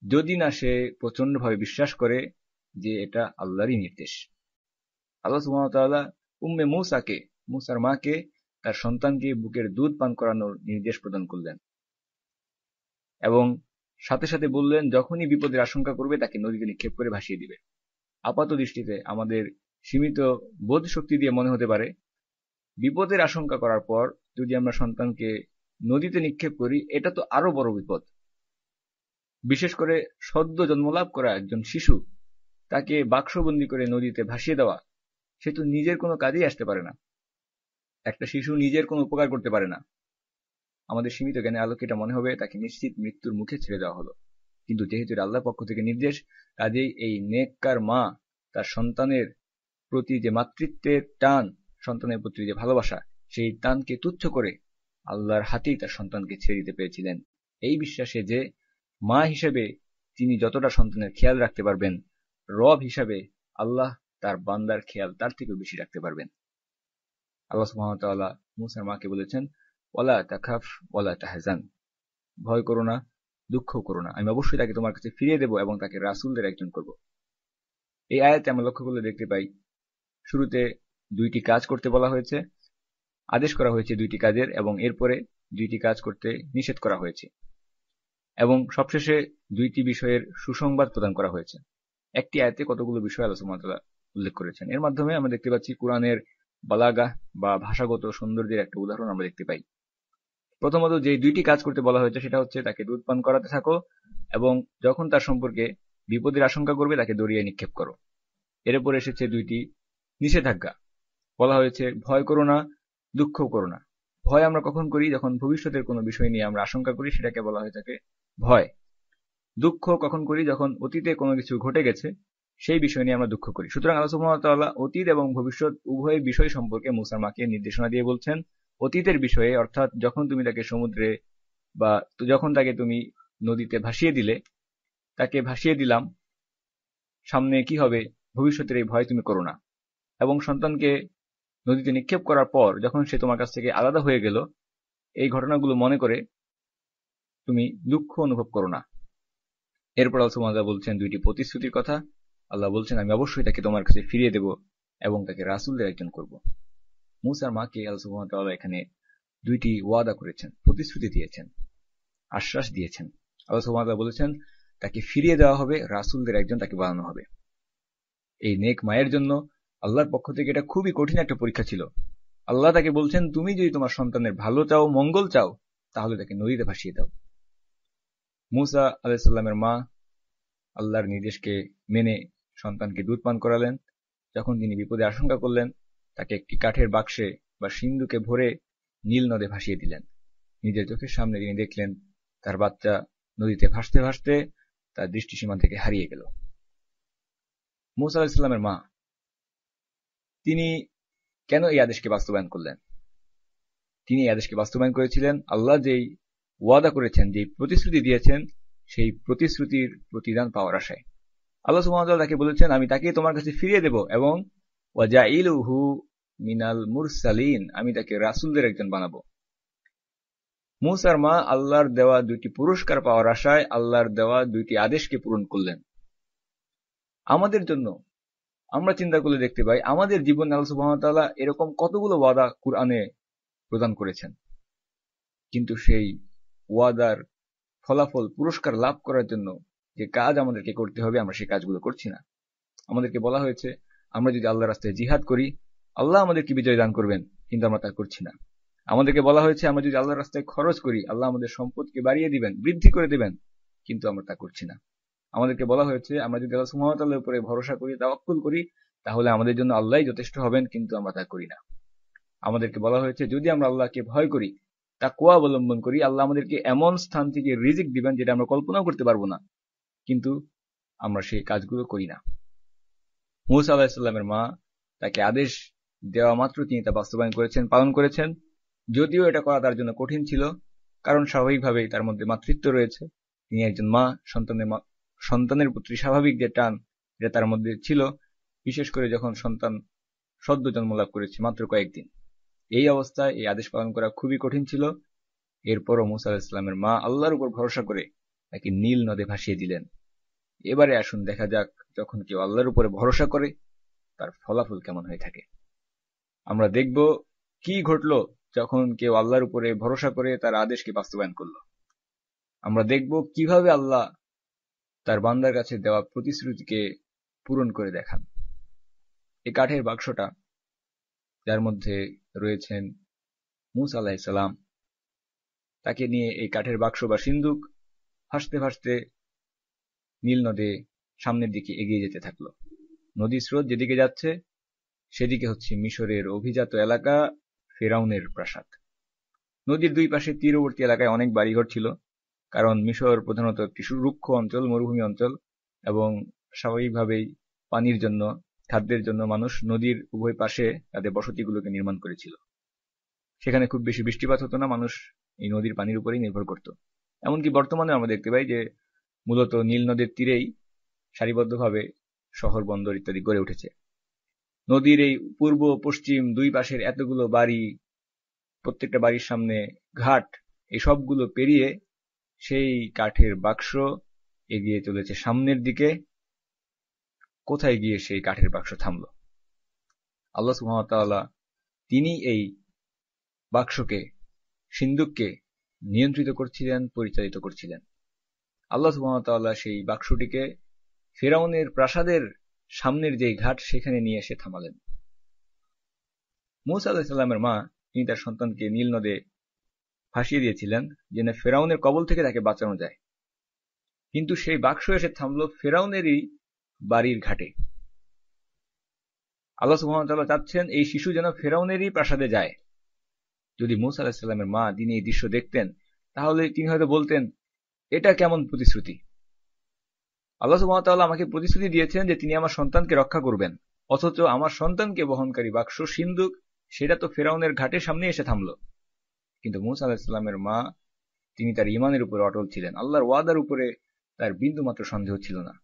যদি না সে প্রচন্ডভাবে বিশ্বাস করে যে এটা আল্লাহরই নির্দেশ। আল্লাহ সুবহানাহু ওয়া তাআলা উম্মে মূসাকে, মূসার মাকে তার সন্তানকে বুকের দুধ পান করানোর নির্দেশ প্রদান করলেন এবং সাথে সাথে বললেন যখনই বিপদের আশঙ্কা করবে তাকে নদীতে নিক্ষেপ করে ভাসিয়ে দিবে। আপাত দৃষ্টিতে আমাদের সীমিত বোধ শক্তি দিয়ে মনে হতে পারে বিপদের আশঙ্কা করার পর যদি আমরা সন্তানকে নদীতে নিক্ষেপ করি এটা তো আরো বড় বিপদ। বিশেষ করে সদ্য জন্মলাভ করা একজন শিশু, তাকে বাক্সবন্দি করে নদীতে ভাসিয়ে দেওয়া, সে তো নিজের কোনো কাজেই আসতে পারে না। একটা শিশু নিজের কোনো উপকার করতে পারে না। আমাদের সীমিত জ্ঞানের আলোকে এটা মনে হবে তাকে নিশ্চিত মৃত্যুর মুখে ছেড়ে দেওয়া হলো। কিন্তু যেহেতু আল্লাহর পক্ষ থেকে নির্দেশ, কাজেই এই নেককার মা তার সন্তানের প্রতি যে মাতৃত্বের টান, সন্তানের প্রতি যে ভালোবাসা, সেই টানকে তুচ্ছ করে আল্লাহর হাতেই তার সন্তানকে ছেড়ে দিতে পেরেছিলেন, এই বিশ্বাসে যে মা হিসেবে তিনি যতটা সন্তানের খেয়াল রাখতে পারবেন, রব হিসাবে আল্লাহ তার বান্দার খেয়াল তার থেকেও বেশি রাখতে পারবেন। আল্লাহ সুবহানাহু ওয়া তাআলা মূসার মাকে বলেছেন, ওয়ালা তাখাফ ওয়ালা তাহজান, ভয় করো না, দুঃখ করো না, আমি অবশ্যই তাকে তোমার কাছে ফিরিয়ে দেব এবং তাকে রাসূলদের একজন করব। এই আয়াতে আমরা লক্ষ্য করলে দেখতে পাই, শুরুতে দুইটি কাজ করতে বলা হয়েছে, আদেশ করা হয়েছে দুইটি কাজের, এবং এরপরে দুইটি কাজ করতে নিষেধ করা হয়েছে, এবং সবশেষে দুইটি বিষয়ের সুসংবাদ প্রদান করা হয়েছে। একটি আয়াতে কতগুলো বিষয় আল্লাহ সুবহানাহু ওয়া তাআলা উল্লেখ করেছেন। এর মাধ্যমে আমরা দেখতে পাচ্ছি কুরআনের বালাগাহ বা ভাষাগত সৌন্দর্যের একটা উদাহরণ আমরা দেখতে পাই। প্রথমত যে দুইটি কাজ করতে বলা হয়েছে সেটা হচ্ছে তাকে দুধ পান করাতে থাকো, এবং যখন তার সম্পর্কে বিপদের আশঙ্কা করবে তাকে দরিয়ায় নিক্ষেপ করো। এরপর এসেছে দুইটি নিষেধাজ্ঞা, বলা হয়েছে ভয় করো না, দুঃখ করো না। ভয় আমরা কখন করি? যখন ভবিষ্যতের কোনো বিষয় নিয়ে আমরা আশঙ্কা করি, সেটাকে বলা হয়ে থাকে ভয়। দুঃখ কখন করি? যখন অতীতে কোনো কিছু ঘটে গেছে সেই বিষয় নিয়ে আমরা দুঃখ করি। সুতরাং আল্লাহ সুবহানাহু ওয়া তাআলা অতীত এবং ভবিষ্যৎ উভয় বিষয় সম্পর্কে মূসার মাকে নির্দেশনা দিয়ে বলছেন। অতীতের বিষয়ে, অর্থাৎ যখন তুমি তাকে সমুদ্রে বা যখন তাকে তুমি নদীতে ভাসিয়ে দিলে, তাকে ভাসিয়ে দিলাম, সামনে কি হবে ভবিষ্যতের এই ভয় তুমি করো না। এবং সন্তানকে নদীতে নিক্ষেপ করার পর যখন সে তোমার কাছ থেকে আলাদা হয়ে গেল, এই ঘটনাগুলো মনে করে তুমি দুঃখ অনুভব করো না। এরপর আল্লাহ সুবহানাহু ওয়া তাআলা বলছেন দুইটি প্রতিশ্রুতির কথা। আল্লাহ বলছেন, আমি অবশ্যই তাকে তোমার কাছে ফিরিয়ে দেব এবং তাকে রাসূলদের একজন করব। মূসার মাকে আল্লাহ সুবহানাহু ওয়া তাআলা এখানে দুইটি ওয়াদা করেছেন, প্রতিশ্রুতি দিয়েছেন, আশ্বাস দিয়েছেন। আল্লাহ সুবহানাহু ওয়া তাআলা বলেছেন তাকে ফিরিয়ে দেওয়া হবে, রাসূলদের একজন তাকে বানানো হবে। এই নেক মায়ের জন্য আল্লাহর পক্ষ থেকে এটা খুবই কঠিন একটা পরীক্ষা ছিল। আল্লাহ তাকে বলছেন, তুমি যদি তোমার সন্তানের ভালো চাও, মঙ্গল চাও, তাহলে তাকে নদীতে ভাসিয়ে দাও। মূসা আলাইহিস সালামের মা আল্লাহর নির্দেশকে মেনে সন্তানকে দুধ পান করালেন। যখন তিনি বিপদে আশঙ্কা করলেন, তাকে একটি কাঠের বাক্সে বা সিন্ধুকে ভরে নীল নদে ভাসিয়ে দিলেন। নিজের চোখের সামনে তিনি দেখলেন তার বাচ্চা নদীতে ভাসতে ভাসতে তার দৃষ্টিসীমা থেকে হারিয়ে গেল। মূসা আলাইহিস সালামের মা তিনি কেন এই আদেশকে বাস্তবায়ন করলেন? তিনি এই আদেশকে বাস্তবায়ন করেছিলেন আল্লাহ যেই ওয়াদা করেছেন, যেই প্রতিশ্রুতি দিয়েছেন, সেই প্রতিশ্রুতির প্রতিদান পাওয়ার আশায়। আল্লাহ সুবহানাহু ওয়া তাআলা তাকে বলেছেন, আমি তাকে তোমার কাছে ফিরিয়ে দেব এবং ওয়াজাইলুহু মিনাল মুরসালিন, আমি তাকে রাসূলদের একজন বানাবো। মূসার মা আল্লাহর দেওয়া দুইটি পুরস্কার পাওয়ার আশায় আল্লাহর দেওয়া দুইটি আদেশকে পূরণ করলেন। আমাদের জন্য আমরা চিন্তা করলে দেখতে পাই, আমাদের জীবনে আল্লাহ সুবহানাহু ওয়া তাআলা এরকম কতগুলো ওয়াদা কুরআনে প্রদান করেছেন, কিন্তু সেই ওয়াদার ফলাফল, পুরস্কার লাভ করার জন্য যে কাজ আমাদেরকে করতে হবে, আমরা সেই কাজগুলো করছি না। আমাদেরকে বলা হয়েছে আমরা যদি আল্লাহর রাস্তায় জিহাদ করি, আল্লাহ আমাদেরকে বিজয় দান করবেন, কিন্তু আমরা তা করছি না। আমাদেরকে বলা হয়েছে আমরা যদি আল্লাহর রাস্তায় খরচ করি, আল্লাহ আমাদের সম্পদকে বাড়িয়ে দিবেন, বৃদ্ধি করে দিবেন, কিন্তু আমরা তা করছি না। আমাদেরকে বলা হয়েছে আমরা যদি আল্লাহ সুবহানাহু ওয়া তাআলার উপরে ভরসা করি, তাওয়াক্কুল করি, তাহলে আমাদের জন্য আল্লাহই যথেষ্ট হবেন, কিন্তু আমরা তা করি না। আমাদেরকে বলা হয়েছে যদি আমরা আল্লাহকে ভয় করি, তাকওয়া অবলম্বন করি, আল্লাহ আমাদেরকে এমন স্থান থেকে রিজিক দিবেন যেটা আমরা কল্পনাও করতে পারবো না, কিন্তু আমরা সেই কাজগুলো করি না। মূসা আলাইহিস সালামের মা তাকে আদেশ দেওয়া মাত্র তিনি তা বাস্তবায়ন করেছেন, পালন করেছেন। যদিও এটা করা তার জন্য কঠিন ছিল, কারণ স্বাভাবিকভাবেই তার মধ্যে মাতৃত্ব রয়েছে। তিনি একজন মা, সন্তানের প্রতি স্বাভাবিক যে টান এটা তার মধ্যে ছিল, বিশেষ করে যখন সন্তান সদ্য জন্মলাভ করেছে মাত্র কয়েকদিন। এই অবস্থায় এই আদেশ পালন করা খুবই কঠিন ছিল। এরপরও মূসা আলাইহিস সালামের মা আল্লাহর উপর ভরসা করে তাকে নীল নদে ভাসিয়ে দিলেন। এবারে আসুন দেখা যাক, যখন কেউ আল্লাহর উপরে ভরসা করে তার ফলাফল কেমন হয়ে থাকে। আমরা দেখব কি ঘটলো যখন কেউ আল্লাহর উপরে ভরসা করে তার আদেশকে বাস্তবায়ন করলো। আমরা দেখব কিভাবে আল্লাহ তার বান্দার কাছে দেওয়া প্রতিশ্রুতিকে পূরণ করে দেখান। এই কাঠের বাক্সটা, যার মধ্যে রয়েছেন মূসা আলাইহিস সালাম, তাকে নিয়ে এই কাঠের বাক্স বা সিন্দুক ভাসতে ভাসতে নীল নদে সামনের দিকে এগিয়ে যেতে থাকলো। নদীর স্রোত যেদিকে যাচ্ছে সেদিকে হচ্ছে মিশরের অভিজাত এলাকা, ফেরাউনের প্রাসাদ। নদীর দুই পাশে তীরবর্তী এলাকায় অনেক বাড়িঘর ছিল, কারণ মিশর প্রধানত একটি রুক্ষ অঞ্চল, মরুভূমি অঞ্চল, এবং স্বাভাবিকভাবেই পানির জন্য, খাদ্যের জন্য মানুষ নদীর উভয় পাশে তাদের বসতিগুলোকে নির্মাণ করেছিল। সেখানে খুব বেশি বৃষ্টিপাত হতো না, মানুষ এই নদীর পানির উপরেই নির্ভর করত। এমনকি বর্তমানে আমরা দেখতে পাই যে মূলত নীল নদের তীরেই সারিবদ্ধভাবে শহর বন্দর ইত্যাদি গড়ে উঠেছে। নদীর এই পূর্ব পশ্চিম দুই পাশের এতগুলো বাড়ি, প্রত্যেকটা বাড়ির সামনে ঘাট, এই সবগুলো পেরিয়ে সেই কাঠের বাক্স এগিয়ে চলেছে সামনের দিকে। কোথায় গিয়ে সেই কাঠের বাক্স থামল? আল্লাহ সুবহানাহু ওয়া তাআলা তিনি এই বাক্সকে, সিন্দুককে নিয়ন্ত্রিত করছিলেন, পরিচালিত করছিলেন। আল্লাহ সুবহানাহু ওয়া তাআলা সেই বাক্সটিকে ফিরআউনের প্রাসাদের সামনের যে ঘাট সেখানে নিয়ে এসে থামালেন। মূসা আলাইহিস সালামের মা তিনি তার সন্তানকে নীল নদে ভাসিয়ে দিয়েছিলেন যেন ফিরআউনের কবল থেকে তাকে বাঁচানো যায়। কিন্তু সেই বাক্স এসে থামল ফিরআউনেরই বাড়ির ঘাটে। আল্লাহ সুবহানাহু ওয়া তাআলা চাচ্ছেন এই শিশু যেন ফিরআউনেরই প্রাসাদে যায়। যদি মূসা আলাইহিস সালামের মা তিনি এই দৃশ্য দেখতেন তাহলে তিনি হয়তো বলতেন, এটা কেমন প্রতিশ্রুতি? আল্লাহ সুবহানাহু ওয়া তাআলা আমাকে প্রতিশ্রুতি দিয়েছেন যে তিনি আমার সন্তানকে রক্ষা করবেন, অথচ আমার সন্তানকে বহনকারী বাক্স সিন্দুক সেটা তো ফিরআউনের ঘাটের সামনে এসে থামল। কিন্তু মূসা আলাইহিস সালামের মা তিনি তার ঈমানের উপরে অটল ছিলেন, আল্লাহর ওয়াদার উপরে তার বিন্দুমাত্র সন্দেহ ছিল না।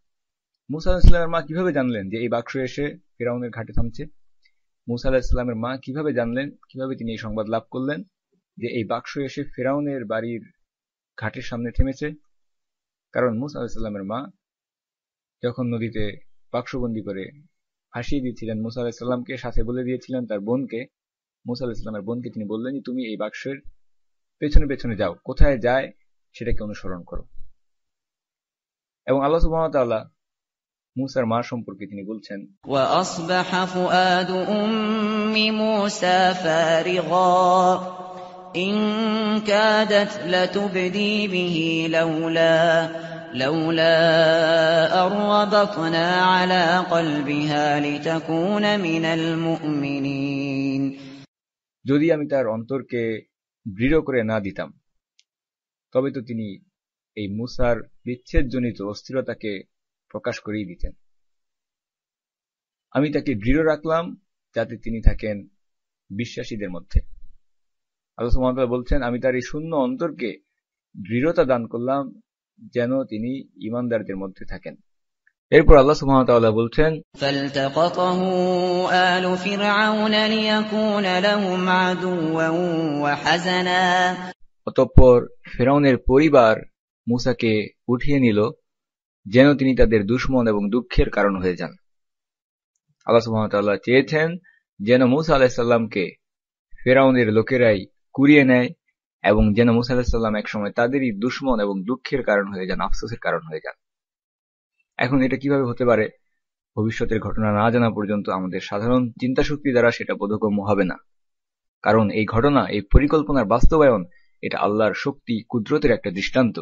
মূসা আলাইহিস সালামের মা কিভাবে জানলেন যে এই বাক্স এসে ফিরআউনের ঘাটে থামছে? মূসা আলাইহিস সালামের মা কিভাবে জানলেন, কিভাবে তিনি এই সংবাদ লাভ করলেন যে এই বাক্স এসে ফিরআউনের বাড়ির ঘাটের সামনে থেমেছে? কারণ মূসা আলাইহিস সালামের মা যখন নদীতে বাক্সবন্দি করে ভাসিয়ে দিয়েছিলেন মূসা আলাইহিস সালামকে, সাথে বলে দিয়েছিলেন তার বোনকে, মূসা আলাইহিস সালামের বোনকে তিনি বললেন যে তুমি এই বাক্সের পেছনে পেছনে যাও, কোথায় যায় সেটাকে অনুসরণ করো। এবং আল্লাহ সুবহানাহু ওয়া তাআলা মূসার মা সম্পর্কে তিনি বলছেন, وَأَصْبَحَ فُؤَادُ أُمِّ مُوسَى فَارِغًا إِن كَادَتْ لَتُبْدِي بِهِ لَوْلَا أَن رَّبَطْنَا عَلَىٰ قَلْبِهَا لِتَكُونَ مِنَ الْمُؤْمِنِينَ। যদি আমি তার অন্তরকে দৃঢ় করে না দিতাম তবে তো তিনি এই মূসার বিচ্ছেদজনিত অস্থিরতাকে প্রকাশ করেই দিতেন। আমি তাকে দৃঢ় রাখলাম যাতে তিনি থাকেন বিশ্বাসীদের মধ্যে। আল্লাহ সুবহানাহু ওয়া তাআলা বলছেন, আমি তার এই শূন্য অন্তরকে দৃঢ়তা দান করলাম যেন তিনি ঈমানদারদের মধ্যে থাকেন। এরপর আল্লাহ সুবহানাহু ওয়া তাআলা বলছেন, فَالْتَقَطَهُ آلُ فِرْعَوْنَ لِيَكُونَ لَهُمْ عَدُوًّا وَحَزَنًا। অতঃপর ফিরআউনের পরিবার মূসাকে উঠিয়ে নিল যেন তিনি তাদের দুশমন এবং দুঃখের কারণ হয়ে যান। আল্লাহ সুবহানাহু ওয়া তাআলা চেয়েছেন যেন মূসা আলাইহিস সালামকে ফিরআউনের লোকেরাই কুড়িয়ে নেয় এবং যেন মূসা আলাইহিস সালাম একসময় তাদেরই দুশমন এবং দুঃখের কারণ হয়ে যান, আফসোসের কারণ হয়ে যান। এখন এটা কিভাবে হতে পারে? ভবিষ্যতের ঘটনা না জানা পর্যন্ত আমাদের সাধারণ চিন্তাশক্তি দ্বারা সেটা বোধগম্য হবে না। কারণ এই ঘটনা, এই পরিকল্পনার বাস্তবায়ন, এটা আল্লাহর শক্তি, কুদরতের একটা দৃষ্টান্ত।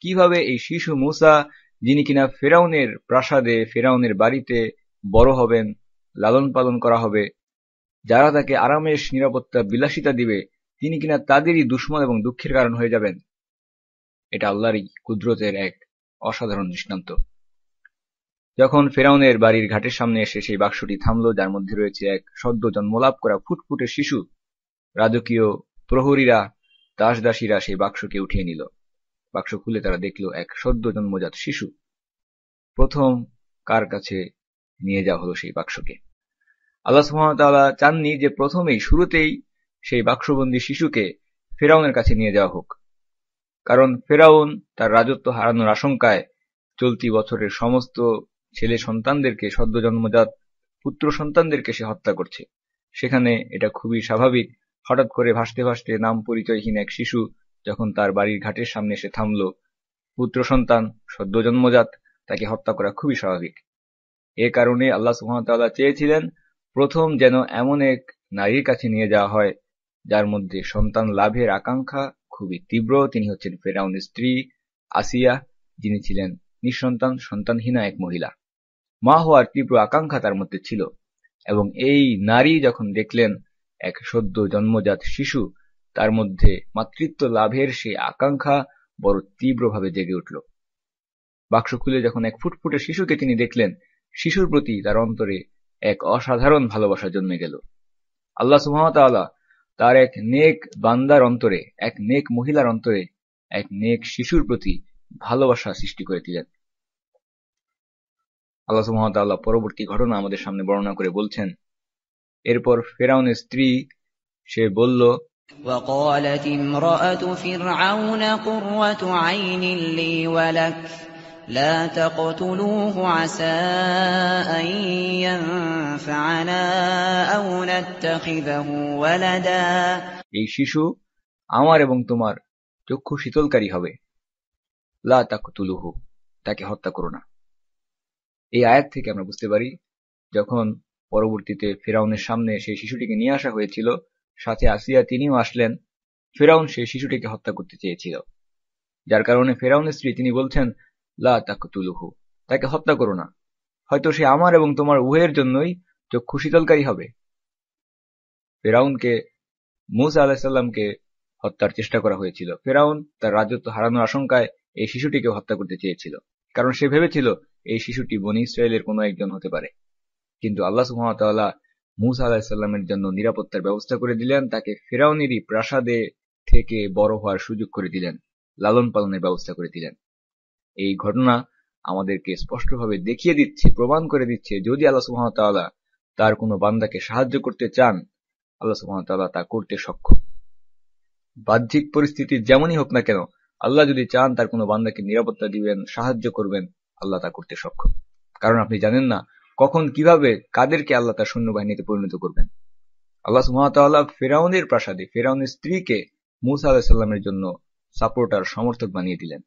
কিভাবে এই শিশু মূসা, যিনি কিনা ফিরআউনের প্রাসাদে, ফিরআউনের বাড়িতে বড় হবেন, লালন পালন করা হবে, যারা তাকে আরামেশ, নিরাপত্তা, বিলাসিতা দিবে, তিনি কিনা তাদেরই দুশমন এবং দুঃখের কারণ হয়ে যাবেন। এটা আল্লাহরই কুদরতের এক অসাধারণ দৃষ্টান্ত। যখন ফিরআউনের বাড়ির ঘাটের সামনে এসে সেই বাক্সটি থামল, যার মধ্যে রয়েছে এক সদ্য জন্মলাভ করা ফুটফুটে শিশু, রাজকীয় প্রহরীরা, দাসদাসীরা সেই বাক্সকে উঠিয়ে নিল। বাক্স খুলে তারা দেখল এক সদ্য জন্মজাত শিশু। প্রথম কার কাছে নিয়ে যাওয়া হলো সেই বাক্সকে? আল্লাহ সুবহানাহু ওয়া তাআলা চাননি যে প্রথমেই, শুরুতেই সেই বাক্সবন্দী শিশুকে ফিরআউনের কাছে নিয়ে যাওয়া হোক। কারণ ফিরআউন তার রাজত্ব হারানোর আশঙ্কায় চলতি বছরের সমস্ত ছেলে সন্তানদেরকে, সদ্য জন্মজাত পুত্র সন্তানদেরকে সে হত্যা করছে। সেখানে এটা খুবই স্বাভাবিক, হঠাৎ করে ভাসতে ভাসতে নাম পরিচয়হীন এক শিশু যখন তার বাড়ির ঘাটের সামনে এসে থামল, পুত্র সন্তান সদ্য জন্মজাত, তাকে হত্যা করা খুবই স্বাভাবিক। এ কারণে আল্লাহ সুবহানাহু ওয়া তাআলা চেয়েছিলেন প্রথম যেন এমন এক নারীর কাছে নিয়ে যাওয়া হয় যার মধ্যে সন্তান লাভের আকাঙ্ক্ষা খুবই তীব্র। তিনি হচ্ছেন ফিরআউনের স্ত্রী আসিয়া, যিনি ছিলেন নিঃসন্তান, সন্তানহীনা এক মহিলা। মা হওয়ার তীব্র আকাঙ্ক্ষা তার মধ্যে ছিল। এবং এই নারী যখন দেখলেন এক সদ্য জন্মজাত শিশু, তার মধ্যে মাতৃত্ব লাভের সেই আকাঙ্ক্ষা বড় তীব্রভাবে জেগে উঠল। বাক্স খুলে যখন এক ফুটফুটে শিশুকে তিনি দেখলেন, শিশুর প্রতি তার অন্তরে এক অসাধারণ ভালোবাসা জন্মে গেল। আল্লাহ সুবহানাহু ওয়া তাআলা তার এক নেক বান্দার অন্তরে, এক নেক মহিলার অন্তরে, এক নেক শিশুর প্রতি ভালোবাসা সৃষ্টি করে দিলেন। আল্লাহ সুবহানাহু ওয়া তাআলা পরবর্তী ঘটনা আমাদের সামনে বর্ণনা করে বলছেন, এরপর ফেরাউনের স্ত্রী সে বলল, وقالت امرأة فرعون قرة عين لي ولك لا تقتلوه عسى أن ينفعنا أو نتخذه ولدا এই শিশু আমার এবং তোমার চক্ষু শীতলকারী হবে, লা তাকতুলুহু, তাকে হত্যা করো না। এই আয়াত থেকে আমরা বুঝতে পারি, যখন পরবর্তীতে ফেরাউনের সামনে সেই শিশুটিকে নিয়ে আসা হয়েছিল, সাথে আসিয়া তিনিও আসলেন, ফেরাউন সেই শিশুটিকে হত্যা করতে চেয়েছিল, যার কারণে ফেরাউনের স্ত্রী তিনি বলছেন, লা তাকতুলুহু, তাকে হত্যা করো না, হয়তো সে আমার এবং তোমার উভয়ের জন্যই চক্ষু শীতলকারী হবে। ফেরাউনকে, মূসা আলাইহিস সালামকে হত্যার চেষ্টা করা হয়েছিল। ফেরাউন তার রাজত্ব হারানোর আশঙ্কায় এই শিশুটিকে হত্যা করতে চেয়েছিল, কারণ সে ভেবেছিল এই শিশুটি বনী ইসরায়েলের কোনো একজন হতে পারে। কিন্তু আল্লাহ সুবহানাহু ওয়া তাআলা মূসা আলাইহিস সালামের জন্য নিরাপত্তার ব্যবস্থা করে দিলেন, তাকে ফেরাউনেরই প্রাসাদে থেকে বড় হওয়ার সুযোগ করে দিলেন, লালন পালনের ব্যবস্থা করে দিলেন। এই ঘটনা আমাদেরকে স্পষ্টভাবে দেখিয়ে দিচ্ছে, প্রমাণ করে দিচ্ছে, যদি আল্লাহ সুবহানাহু ওয়া তাআলা তার কোনো বান্দাকে সাহায্য করতে চান, আল্লাহ সুবহানাহু ওয়া তাআলা তা করতে সক্ষম। বাহ্যিক পরিস্থিতি যেমনই হোক না কেন, আল্লাহ যদি চান তার কোনো বান্দাকে নিরাপত্তা দিবেন, সাহায্য করবেন, আল্লাহ তা করতে সক্ষম। কারণ আপনি জানেন না কখন কিভাবে কাদেরকে আল্লাহ তার সৈন্যবাহিনীতে পরিণত করবেন। আল্লাহ সুবহানাহু ওয়া তাআলা ফেরাউনের প্রাসাদে ফেরাউনের স্ত্রীকে মূসা আলাইহিস সালামের জন্য সাপোর্টার, সমর্থক বানিয়ে দিলেন।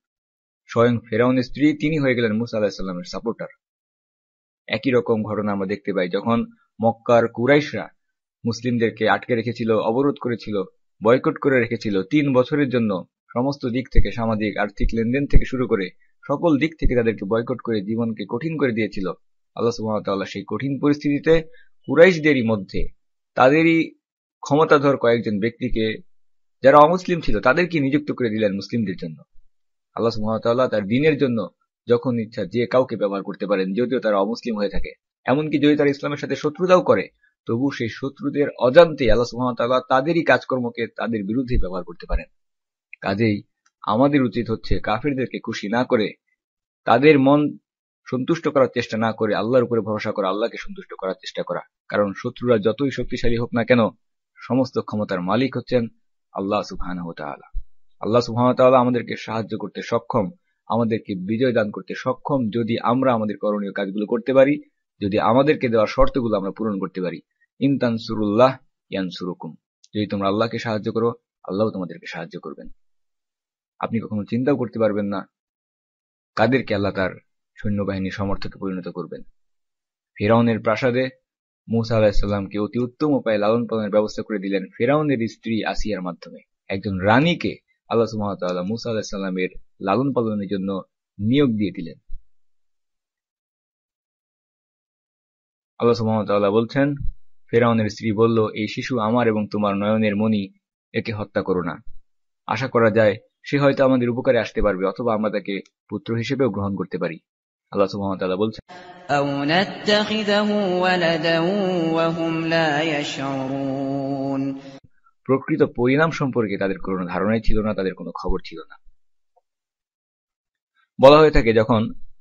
স্বয়ং ফেরাউনের স্ত্রী তিনি হয়ে গেলেন মূসা আলাইহিস সালামের সাপোর্টার। একই রকম ঘটনা আমরা দেখতে পাই, যখন মক্কার কুরাইশরা মুসলিমদেরকে আটকে রেখেছিল, অবরোধ করেছিল, বয়কট করে রেখেছিল 3 বছরের জন্য, সমস্ত দিক থেকে, সামাজিক আর্থিক লেনদেন থেকে শুরু করে সকল দিক থেকে তাদেরকে বয়কট করে জীবনকে কঠিন করে দিয়েছিল। আল্লাহ সুবহানাহু ওয়া তাআলা সেই কঠিন পরিস্থিতিতে কুরাইশদেরই মধ্যে তাদেরই ক্ষমতাধর কয়েকজন ব্যক্তিকে, যারা অমুসলিম ছিল, তাদেরকে নিযুক্ত করে দিলেন মুসলিমদের জন্য। আল্লাহ সুবহানাহু ওয়া তাআলা তার দ্বীনের জন্য যখন ইচ্ছা যে কাউকে ব্যবহার করতে পারেন, যদিও তারা অমুসলিম হয়ে থাকে, এমনকি যদি তারা ইসলামের সাথে শত্রুতাও করে, তবু সেই শত্রুদের অজান্তে আল্লাহ সুবহানাহু ওয়া তাআলা তাদেরই কাজকর্মকে তাদের বিরুদ্ধে ব্যবহার করতে পারেন। কাজেই আমাদের উচিত হচ্ছে কাফিরদেরকে খুশি না করে, তাদের মন সন্তুষ্ট করার চেষ্টা না করে, আল্লাহর উপরে ভরসা করা, আল্লাহকে সন্তুষ্ট করার চেষ্টা করা। কারণ শত্রুরা যতই শক্তিশালী হোক না কেন, সমস্ত ক্ষমতার মালিক হচ্ছেন আল্লাহ সুবহানাহু ওয়া তাআলা। আল্লাহ সুবহানাহু ওয়া তাআলা আমাদেরকে সাহায্য করতে সক্ষম, আমাদেরকে বিজয় দান করতে সক্ষম, যদি আমরা আমাদের করণীয় কাজগুলো করতে পারি, যদি আমাদেরকে দেওয়া শর্তগুলো আমরা পূরণ করতে পারি। ইন তানসুরুল্লাহ ইয়ানসুরুকুম, যদি তোমরা আল্লাহকে সাহায্য করো, আল্লাহ তোমাদেরকে সাহায্য করবেন। আপনি কখনো চিন্তাও করতে পারবেন না কাদেরকে আল্লাহ তার সৈন্যবাহিনীর সমর্থকে পরিণত করবেন। ফেরাউনের প্রাসাদে মূসা আলাইহিস সালামকে অতি উত্তম উপায়ে লালন পালনের ব্যবস্থা করে দিলেন ফেরাউনের স্ত্রী আসিয়ার মাধ্যমে। একজন রানীকে আল্লাহ সুবহানাহু ওয়া তাআলা মূসা আলাইহিস সালামের লালন পালনের জন্য নিয়োগ দিয়ে দিলেন। আল্লাহ সুবহানাহু ওয়া তাআলা বলছেন, ফেরাউনের স্ত্রী বলল, এই শিশু আমার এবং তোমার নয়নের মণি, একে হত্যা করো না। আশা করা যায় সে হয়তো আমাদের উপকারে আসতে পারবে, অথবা আমরা তাকে পুত্র হিসেবেও গ্রহণ করতে পারি। আল্লাহ সুবহানাহু ওয়া তাআলা বলছেন, أو نتخذه ولدا وهم لا يشعرون প্রকৃত পরিণাম সম্পর্কে তাদের কোনো ধারণাই ছিল না, তাদের কোনো খবর ছিল না। বলা হয়ে থাকে, যখন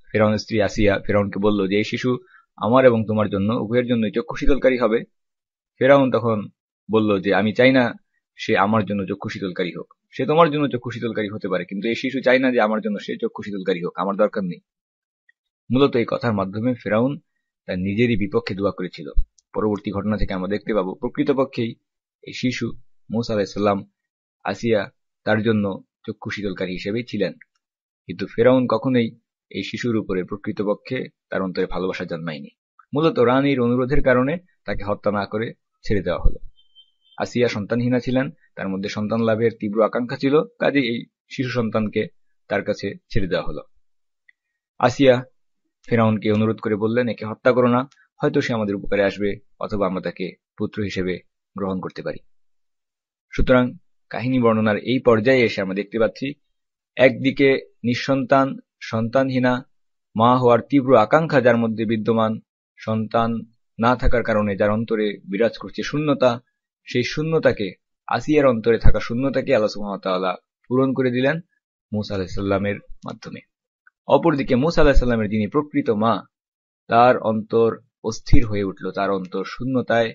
ফেরাউনের স্ত্রী আসিয়া ফেরাউনকে বলল যে এই শিশু আমার এবং তোমার জন্য উভয়ের জন্য চক্ষু শীতলকারী হবে, ফেরাউন তখন বলল যে আমি চাই না সে আমার জন্য চক্ষু শীতলকারী হোক, সে তোমার জন্য চক্ষু শীতলকারী হতে পারে, কিন্তু এই শিশু চাই না যে আমার জন্য সে চক্ষু শীতলকারী হোক, আমার দরকার নেই। মূলত এই কথার মাধ্যমে ফেরাউন তার নিজেরই বিপক্ষে দোয়া করেছিল। পরবর্তী ঘটনা থেকে আমরা দেখতে পাবো, প্রকৃতপক্ষেই এই শিশু মূসা আলাইহিস সালাম, আসিয়া তার জন্য চক্ষু শীতলকারী হিসেবেই ছিলেন। কিন্তু ফেরাউন কখনোই এই শিশুর উপরে প্রকৃতপক্ষে তার অন্তরে ভালোবাসা জন্মায়নি। মূলত রানীর অনুরোধের কারণে তাকে হত্যা না করে ছেড়ে দেওয়া হলো। আসিয়া সন্তানহীনা ছিলেন, তার মধ্যে সন্তান লাভের তীব্র আকাঙ্ক্ষা ছিল, কাজেই এই শিশু সন্তানকে তার কাছে ছেড়ে দেওয়া হলো। আসিয়া ফেরাউনকে অনুরোধ করে বললেন, একে হত্যা করো না, হয়তো সে আমাদের উপকারে আসবে, অথবা আমরা তাকে পুত্র হিসেবে গ্রহণ করতে পারি। সুতরাং কাহিনী বর্ণনার এই পর্যায়ে এসে আমরা দেখতে পাচ্ছি, একদিকে নিঃসন্তান, সন্তানহীনা মা হওয়ার তীব্র আকাঙ্ক্ষা যার মধ্যে বিদ্যমান, সন্তান না থাকার কারণে যার অন্তরে বিরাজ করছে শূন্যতা, সেই শূন্যতাকে, আসিয়ার অন্তরে থাকা শূন্যতাকে আল্লাহ সুবহানাহু ওয়া তাআলা পূরণ করে দিলেন মুসা আলাইহিস সালামের মাধ্যমে। অপরদিকে মুসা আলাইহিস সালামের যিনি প্রকৃত মা, তার অন্তর অস্থির হয়ে উঠল, তার অন্তর শূন্যতায়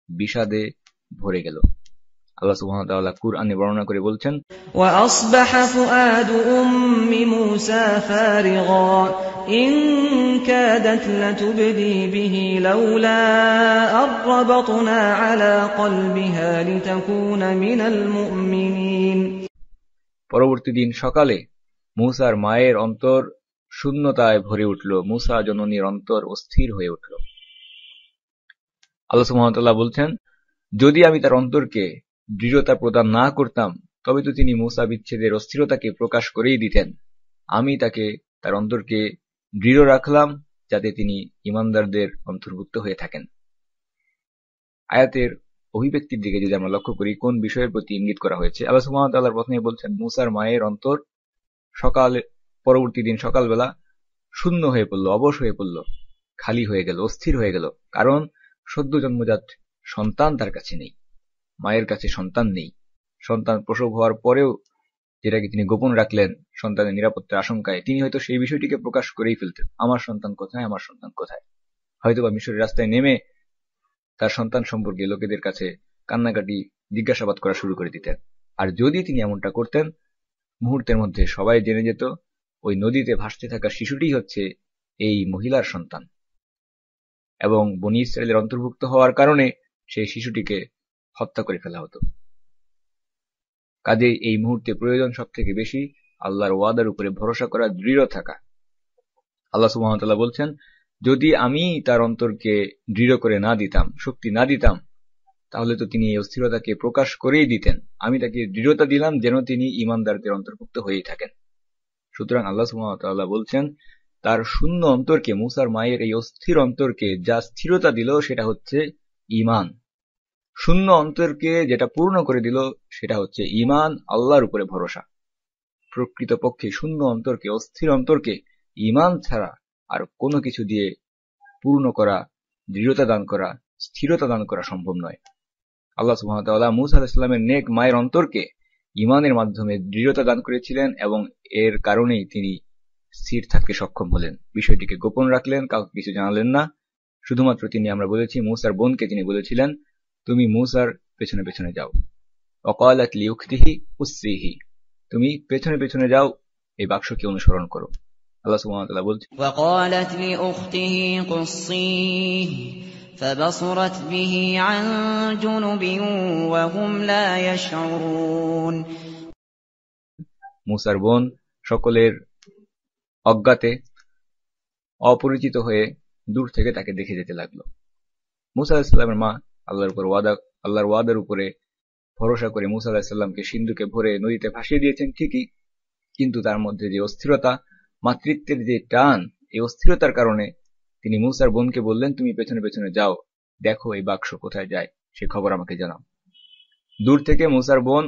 বিষাদে ভরে গেল। আল্লাহ সুবহানাহু ওয়া তাআলা কুরআনে বর্ণনা করে বলছেন, وَأَصْبَحَ فُؤَادُ أُمِّ مُوسَى فَارِغًا إِن كَادَتْ لَتُبْدِي بِهِ لَوْلَا أَن رَّبَطْنَا عَلَىٰ قَلْبِهَا لِتَكُونَ مِنَ الْمُؤْمِنِينَ। পরবর্তী দিন সকালে মুসার মায়ের অন্তর শূন্যতায় ভরে উঠল, মুসা জননীর অন্তর অস্থির হয়ে উঠল। আল্লাহ সুবহানাহু ওয়া তাআলা বলছেন, যদি আমি তার অন্তরকে দৃঢ়তা প্রদান না করতাম তবে তো তিনি মুসা বিচ্ছেদের অস্থিরতাকে প্রকাশ করেই দিতেন। আমি তার অন্তরকে দৃঢ় রাখলাম যাতে তিনি ঈমানদারদের অন্তর্ভুক্ত হয়ে থাকেন। আয়াতের অভিব্যক্তির দিকে যদি আমরা লক্ষ্য করি, কোন বিষয়ের প্রতি ইঙ্গিত করা হয়েছে, আল্লাহ সুবহানাহু ওয়া তাআলা প্রথমে বলছেন মুসার মায়ের অন্তর পরবর্তী দিন সকালবেলা শূন্য হয়ে পড়ল, অবশ হয়ে পড়ল, খালি হয়ে গেল, অস্থির হয়ে গেল। কারণ সদ্য জন্মজাত সন্তান তার কাছে নেই, মায়ের কাছে সন্তান নেই। সন্তান প্রসব হওয়ার পরেও যেটাকে তিনি গোপন রাখলেন সন্তানের নিরাপত্তার আশঙ্কায়, তিনি হয়তো সেই বিষয়টিকে প্রকাশ করেই ফেলতেন, আমার সন্তান কোথায়, আমার সন্তান কোথায়। হয়তোবা মিশরের রাস্তায় নেমে তার সন্তান সম্পর্কে লোকেদের কাছে কান্নাকাটি, জিজ্ঞাসাবাদ করা শুরু করে দিতেন। আর যদি তিনি এমনটা করতেন, মুহূর্তের মধ্যে সবাই জেনে যেত ওই নদীতে ভাসতে থাকা শিশুটি হচ্ছে এই মহিলার সন্তান, এবং বনী ইসরায়েলের অন্তর্ভুক্ত হওয়ার কারণে সেই শিশুটিকে হত্যা করে ফেলা হতো। কাজেই এই মুহূর্তে প্রয়োজন সব থেকে বেশি আল্লাহর ওয়াদার উপরে ভরসা করা, দৃঢ় থাকা। আল্লাহ সুবহানাহু ওয়া তাআলা বলছেন, যদি আমি তার অন্তরকে দৃঢ় করে না দিতাম, শক্তি না দিতাম, তাহলে তো তিনি এই অস্থিরতাকে প্রকাশ করেই দিতেন। আমি তাকে দৃঢ়তা দিলাম যেন তিনি ঈমানদারদের অন্তর্ভুক্ত হয়েই থাকেন। সুতরাং আল্লাহ সুবহানাহু ওয়া তাআলা বলছেন, তার শূন্য অন্তরকে, মুসার মায়ের এই অস্থির অন্তরকে যা স্থিরতা দিল সেটা হচ্ছে ঈমান। শূন্য অন্তরকে যেটা পূর্ণ করে দিল সেটা হচ্ছে ঈমান, আল্লাহর উপরে ভরসা। প্রকৃতপক্ষে শূন্য অন্তরকে, অস্থির অন্তরকে ঈমান ছাড়া আর কোনো কিছু দিয়ে পূর্ণ করা, দৃঢ়তা দান করা, স্থিরতা দান করা সম্ভব নয়। আল্লাহ সুবহানাহু ওয়া তাআলা মুসা আলাইহিস সালামের নেক মায়ের অন্তরকে ঈমানের মাধ্যমে দৃঢ়তা দান করেছিলেন, এবং এর কারণেই তিনি স্থির থাকতে সক্ষম হলেন। বিষয়টিকে গোপন রাখলেন, কাউকে কিছু জানালেন না। শুধুমাত্র তিনি, আমরা বলেছি, মুসার বোনকে তিনি বলেছিলেন, তুমি মুসার পেছনে পেছনে যাও। ওয়াকালাত লিউখতিহি উসরিহি, তুমি পেছনে পেছনে যাও, এই বাক্সকে অনুসরণ করো। আল্লাহ সুবহানাহু ওয়া তাআলা বলছেন, وقالت لأخته قصيه فبصرت به عن جنب وهم لا يشعرون। মুসার বোন সকলের অজ্ঞাতে, অপরিচিত হয়ে দূর থেকে তাকে দেখে যেতে লাগলো। মুসা আলাইহিস সালামের মা আল্লাহর ওয়াদার উপরে ভরসা করে মুসা আলাইহিস সালামকে সিন্ধুকে ভরে নদীতে ভাসিয়ে দিয়েছেন ঠিকই, কিন্তু তার মধ্যে যে অস্থিরতা, মাতৃত্বের যে টান, এই অস্থিরতার কারণে তিনি মুসার বোনকে বললেন, তুমি পেছনে পেছনে যাও, দেখো এই বাক্স কোথায় যায়, সে খবর আমাকে জানাও। দূর থেকে মুসার বোন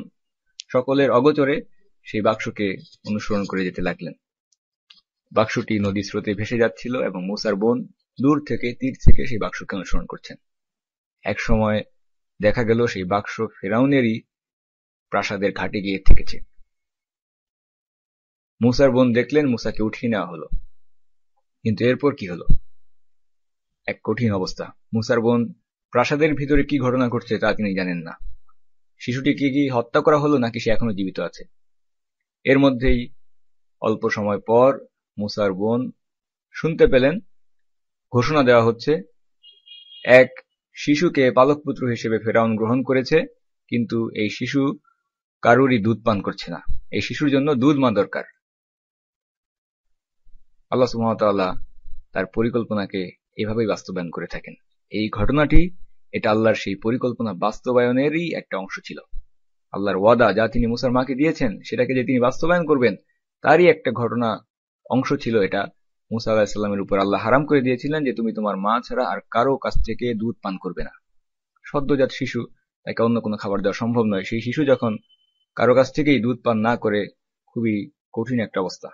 সকলের অগোচরে সেই বাক্সকে অনুসরণ করে যেতে লাগলেন। বাক্সটি নদীর স্রোতে ভেসে যাচ্ছিল এবং মুসার বোন দূর থেকে, তীর থেকে সেই বাক্সকে অনুসরণ করছেন। এক সময় দেখা গেল সেই বাক্স ফেরাউনেরই প্রাসাদের ঘাটে গিয়ে থেকেছে। মুসার বোন দেখলেন, মুসাকে উঠিয়ে নেওয়া হলো। কিন্তু এরপর কি হলো? এক কঠিন অবস্থা। মুসার বোন প্রাসাদের ভিতরে কি ঘটনা ঘটছে তা তিনি জানেন না। শিশুটিকে কি হত্যা করা হলো নাকি সে এখনো জীবিত আছে? এর মধ্যেই অল্প সময় পর মুসার বোন শুনতে পেলেন, ঘোষণা দেওয়া হচ্ছে, এক শিশুকে পালকপুত্র হিসেবে ফেরাউন গ্রহণ করেছে, কিন্তু এই শিশু কারোরই দুধ পান করছে না, এই শিশুর জন্য দুধ মা দরকার। আল্লাহ সুবহানাহু ওয়া তাআলা তার পরিকল্পনাকে এভাবেই বাস্তবায়ন করে থাকেন। এই ঘটনাটি, এটা আল্লাহর সেই পরিকল্পনা বাস্তবায়নেরই একটা অংশ ছিল। আল্লাহর ওয়াদা যা তিনি মুসার মাকে দিয়েছেন সেটাকে যে তিনি বাস্তবায়ন করবেন তারই একটা ঘটনা, অংশ ছিল এটা। মুসা আলাইহিস সালামের উপর আল্লাহ হারাম করে দিয়েছিলেন যে তুমি তোমার মা ছাড়া আর কারো কাছ থেকে দুধ পান করবে না। সদ্যজাত শিশু, তাকে অন্য কোনো খাবার দেওয়া সম্ভব নয়। সেই শিশু যখন কারো কাছ থেকেই দুধ পান না করে, খুবই কঠিন একটা অবস্থা।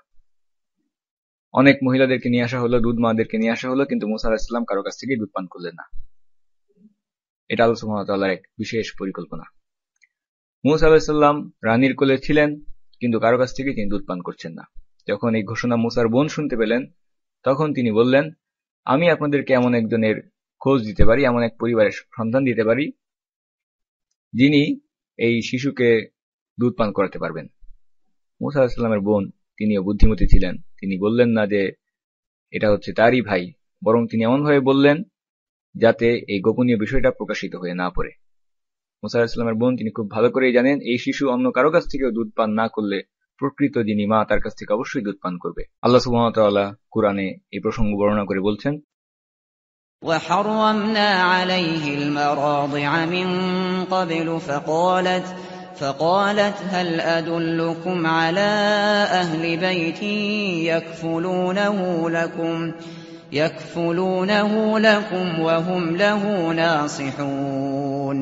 অনেক মহিলাদেরকে নিয়ে আসা হলো, দুধ মাদেরকে নিয়ে আসা হলো, কিন্তু মুসা আলাইহিস সালাম কারো কাছ থেকেই দুধ পান করলেন না। এটা আল্লাহ সুবহানাহু ওয়া তাআলার এক বিশেষ পরিকল্পনা। মুসা আলাইহিস সালাম রানীর কোলে ছিলেন, কিন্তু কারো কাছ থেকে তিনি দুধ পান করছেন না। যখন এই ঘোষণা মুসার বোন শুনতে পেলেন, তখন তিনি বললেন, আমি আপনাদেরকে এমন একজনের খোঁজ দিতে পারি, এমন এক পরিবারের সন্ধান দিতে পারি যিনি এই শিশুকে দুধ পান করাতে পারবেন। মুসা আলাইহিস সালামের বোন, তিনিও বুদ্ধিমতী ছিলেন, তিনি বললেন না যে এটা হচ্ছে তারই ভাই, বরং তিনি এমনভাবে বললেন যাতে এই গোপনীয় বিষয়টা প্রকাশিত হয়ে না পড়ে। মুসা আলাইহিস সালামের বোন তিনি খুব ভালো করেই জানেন এই শিশু অন্য কারো কাছ থেকেও দুধ পান না করলে প্রকৃত যিনি মা তার কাছ থেকে অবশ্যই দুধ পান করবে। আল্লাহ সুবহানাহু ওয়া তাআলা কুরআনে এই প্রসঙ্গ বর্ণনা করে বলছেন, وحرمنا عليه المراضع من قبل فقالت هل أدلكم على أهل بيت يكفلونه لكم وهم له ناصحون।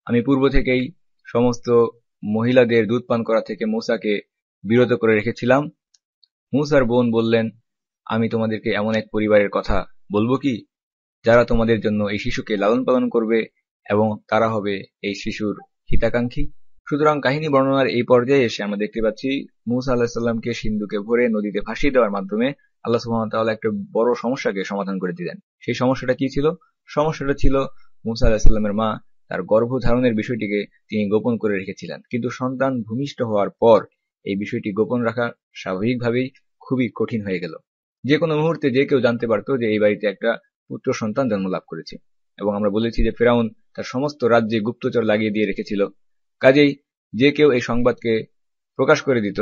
আমি পূর্ব থেকেই সমস্ত মহিলাদের দুধ পান করা থেকে মুসাকে বিরত করে রেখেছিলাম। মুসার বোন বললেন, আমি তোমাদেরকে এমন এক পরিবারের কথা বলবো কি যারা তোমাদের জন্য এই শিশুকে লালন পালন করবে এবং তারা হবে এই শিশুর হিতাকাঙ্ক্ষী। সুতরাং কাহিনী বর্ণনার এই পর্যায়ে এসে আমরা দেখতে পাচ্ছি মুসা আলাইহিস সালামকে সিন্ধুকে ভরে নদীতে ভাসিয়ে দেওয়ার মাধ্যমে আল্লাহ সুবহানাহু ওয়া তাআলা একটা বড় সমস্যাকে সমাধান করে দিলেন। সেই সমস্যাটা কি ছিল? সমস্যাটা ছিল মুসা আলাইহিস সালামের মা তার গর্ভধারণের বিষয়টিকে তিনি গোপন করে রেখেছিলেন, কিন্তু সন্তান ভূমিষ্ঠ হওয়ার পর এই বিষয়টি গোপন রাখা স্বাভাবিকভাবেই খুবই কঠিন হয়ে গেল। যে কোনো মুহূর্তে যে কেউ জানতে পারত যে এই বাড়িতে একটা পুত্র সন্তান জন্ম লাভ করেছে। এবং আমরা বলেছি যে ফেরাউন তার সমস্ত রাজ্যে গুপ্তচর লাগিয়ে দিয়ে রেখেছিল, কাজেই যে কেউ এই সংবাদকে প্রকাশ করে দিত,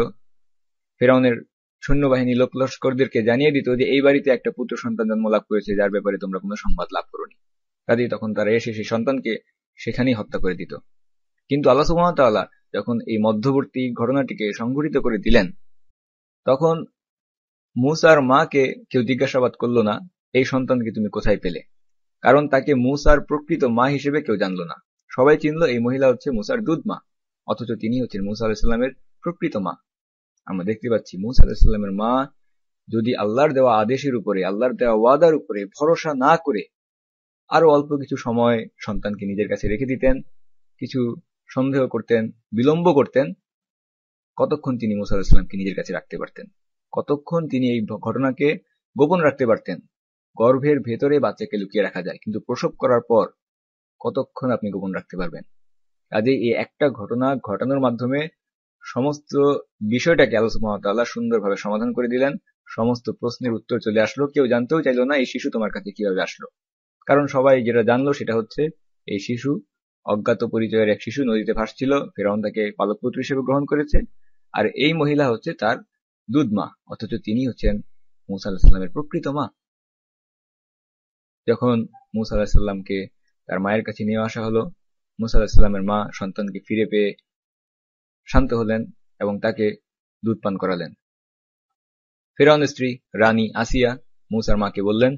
ফেরাউনের সৈন্যবাহিনী লোক লস্করদেরকে জানিয়ে দিত যে এই বাড়িতে একটা পুত্র সন্তান জন্ম লাভ করেছে যার ব্যাপারে তোমরা কোনো সংবাদ লাভ করোনি। কাজেই তখন তারা এসে সেই সন্তানকে সেখানেই হত্যা করে দিত। কিন্তু আল্লাহ সুবহানাহু ওয়া তাআলা যখন এই মধ্যবর্তী ঘটনাটিকে সংঘটিত করে দিলেন, তখন মুসার মাকে কেউ জিজ্ঞাসাবাদ করল না এই সন্তানকে তুমি কোথায় পেলে, কারণ তাকে মুসার প্রকৃত মা হিসেবে কেউ জানল না। সবাই চিনল এই মহিলা হচ্ছে মুসার দুধ মা, অথচ তিনি হচ্ছেন মুসা আলাইহিস সালামের প্রকৃত মা। আমরা দেখতে পাচ্ছি মুসা আলাইহিস সালামের মা যদি আল্লাহর দেওয়া আদেশের উপরে, আল্লাহর দেওয়া ওয়াদার উপরে ভরসা না করে আরো অল্প কিছু সময় সন্তানকে নিজের কাছে রেখে দিতেন, কিছু সন্দেহ করতেন, বিলম্ব করতেন, কতক্ষণ তিনি মুসা আলাইহিস সালামকে নিজের কাছে রাখতে পারতেন, কতক্ষণ তিনি এই ঘটনাকে গোপন রাখতে পারতেন। গর্ভের ভেতরে বাচ্চাকে লুকিয়ে রাখা যায়, কিন্তু প্রসব করার পর কতক্ষণ আপনি গোপন রাখতে পারবেন? কাজেই এই একটা ঘটনা ঘটানোর মাধ্যমে সমস্ত বিষয়টাকে আল্লাহ সুবহানাহু ওয়া তাআলা সুন্দরভাবে সমাধান করে দিলেন। সমস্ত প্রশ্নের উত্তর চলে আসলো। কেউ জানতেও চাইল না এই শিশু তোমার কাছে কিভাবে আসলো, কারণ সবাই যেটা জানলো সেটা হচ্ছে এই শিশু অজ্ঞাত পরিচয়ের এক শিশু নদীতে ভাসছিল, ফেরাউন তাকে পালক পুত্র হিসেবে গ্রহণ করেছে, আর এই মহিলা হচ্ছে তার দুধ মা, অথচ তিনি হচ্ছেন মুসা আলাইহিস সালামের প্রকৃত মা। যখন মুসা আলাইহিস সালামকে তার মায়ের কাছে নিয়ে আসা হলো, মুসা আলাইহিস সালামের মা সন্তানকে ফিরে পেয়ে শান্ত হলেন এবং তাকে দুধ পান করালেন। ফেরাউনের স্ত্রী রানী আসিয়া মুসার মাকে বললেন,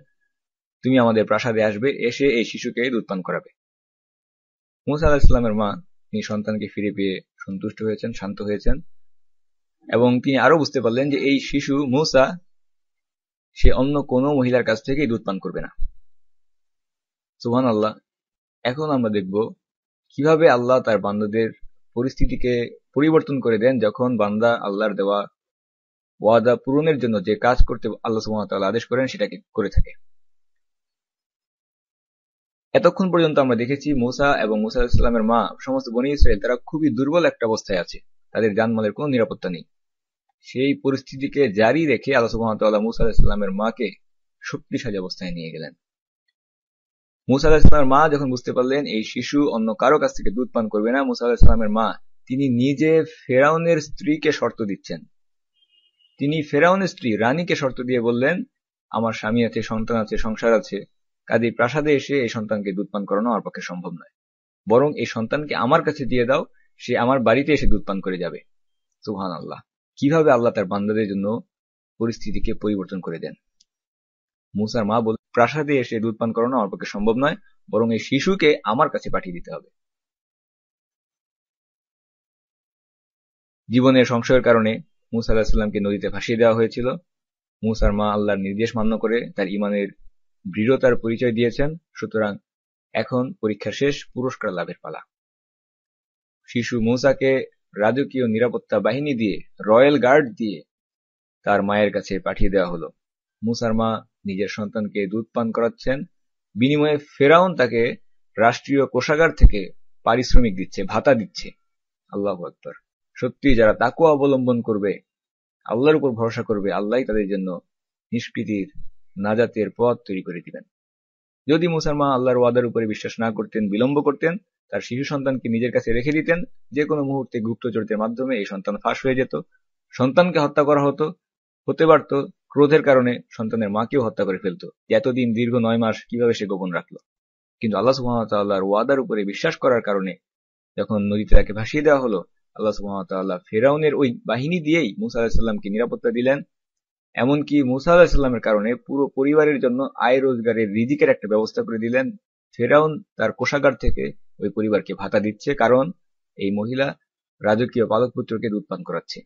তুমি আমাদের প্রাসাদে আসবে, এসে এই শিশুকে দুধ পান করাবে। মুসা আলাইহিস সালামের মা তিনি সন্তানকে ফিরে পেয়ে সন্তুষ্ট হয়েছেন, শান্ত হয়েছেন, এবং তিনি আরো বুঝতে পারলেন যে এই শিশু মুসা সে অন্য কোনো মহিলার কাছ থেকেই দুধ পান করবে না। সুবহানাল্লাহ। এখন আমরা দেখব কিভাবে আল্লাহ তার বান্দাদের পরিস্থিতিকে পরিবর্তন করে দেন যখন বান্দা আল্লাহর দেওয়া ওয়াদা পূরণের জন্য যে কাজ করতে আল্লাহ সুবহানাহু ওয়া তাআলা আদেশ করেন সেটাকে করে থাকে। এতক্ষণ পর্যন্ত আমরা দেখেছি মুসা এবং মুসা আলাইহিস সালামের মা সমস্ত বনী ইসরাইল তারা খুবই দুর্বল একটা অবস্থায় আছে, তাদের জানমালের কোনো নিরাপত্তা নেই। সেই পরিস্থিতিকে জারি রেখে আল্লাহ সুবহানাহু ওয়া তাআলা মুসা আলাইহিস সালামের মাকে শক্তিশালী অবস্থায় নিয়ে গেলেন। মুসা আলাইহিস সালামের মা যখন বুঝতে পারলেন এই শিশু অন্য কারো কাছ থেকে দুধ পান করবে না, মুসা আলাইহিস সালামের মা তিনি নিজে ফেরাউনের স্ত্রীকে শর্ত দিচ্ছেন। তিনি ফেরাউনের স্ত্রী রানীকে শর্ত দিয়ে বললেন, আমার স্বামী আছে, সন্তান আছে, সংসার আছে, কাজেই প্রাসাদে এসে এই সন্তানকে দুধ পান করানো আমার পক্ষে সম্ভব নয়, বরং এই সন্তানকে আমার কাছে দিয়ে দাও, সে আমার বাড়িতে এসে দুধ পান করে যাবে। সুবহানাল্লাহ। কিভাবে আল্লাহ তার বান্দাদের জন্য পরিস্থিতিকে পরিবর্তন করে দেন। মুসার মা বল, প্রাসাদে এসে দুধ পান করানো আমার পক্ষে সম্ভব নয়, বরং এই শিশুকে আমার কাছে পাঠিয়ে দিতে হবে। জীবনের সংশয়ের কারণে মুসা আলাইহিস সালামকে নদীতে ভাসিয়ে দেওয়া হয়েছিল। মুসার মা আল্লাহর নির্দেশ মান্য করে তার ঈমানের দৃঢ়তার পরিচয় দিয়েছেন। সুতরাং এখন পরীক্ষা শেষ, পুরস্কার লাভের পালা। শিশু মুসাকে রাজকীয় নিরাপত্তা বাহিনী দিয়ে, রয়্যাল গার্ড দিয়ে তার মায়ের কাছে পাঠিয়ে দেওয়া হলো। মুসার মা নিজের সন্তানকে দুধ পান করাচ্ছেন, বিনিময়ে ফেরাউন তাকে রাষ্ট্রীয় কোষাগার থেকে পারিশ্রমিক দিচ্ছে, ভাতা দিচ্ছে। আল্লাহু আকবার। সত্যি যারা তাকওয়া অবলম্বন করবে, আল্লাহর উপর ভরসা করবে, আল্লাহই তাদের জন্য নিষ্কৃতির, নাজাতের পথ তৈরি করে দিবেন। যদি মুসার মা আল্লাহর ওয়াদার উপরে বিশ্বাস না করতেন, বিলম্ব করতেন, তার শিশু সন্তানকে নিজের কাছে রেখে দিতেন, যে কোনো মুহূর্তে গুপ্তচরদের মাধ্যমে এই সন্তান ফাঁস হয়ে যেত, সন্তানকে হত্যা করা হতো, হতে পারত ক্রোধের কারণে সন্তানের মাকেও হত্যা করে ফেলত। এতদিন দীর্ঘ 9 মাস কিভাবে সে গোপন রাখলো? কিন্তু আল্লাহ সুবহানাহু ওয়া তাআলার ওয়াদার উপরে বিশ্বাস করার কারণে যখন নদীতে তাকে ভাসিয়ে দেওয়া হলো, আল্লাহ সুবহানাহু ওয়া তাআলা ফেরাউনের ওই বাহিনী দিয়েই মুসা আলাইহিস সালামকে নিরাপত্তা দিলেন। এমনকি মুসা আলাইহিস সালামের কারণে পুরো পরিবারের জন্য আয় রোজগারের রিজিকের একটা ব্যবস্থা করে দিলেন। ফেরাউন তার কোষাগার থেকে ওই পরিবারকে ভাতা দিচ্ছে, কারণ এই মহিলা রাজকীয় পালক পুত্রকে দুধ পান করাচ্ছে।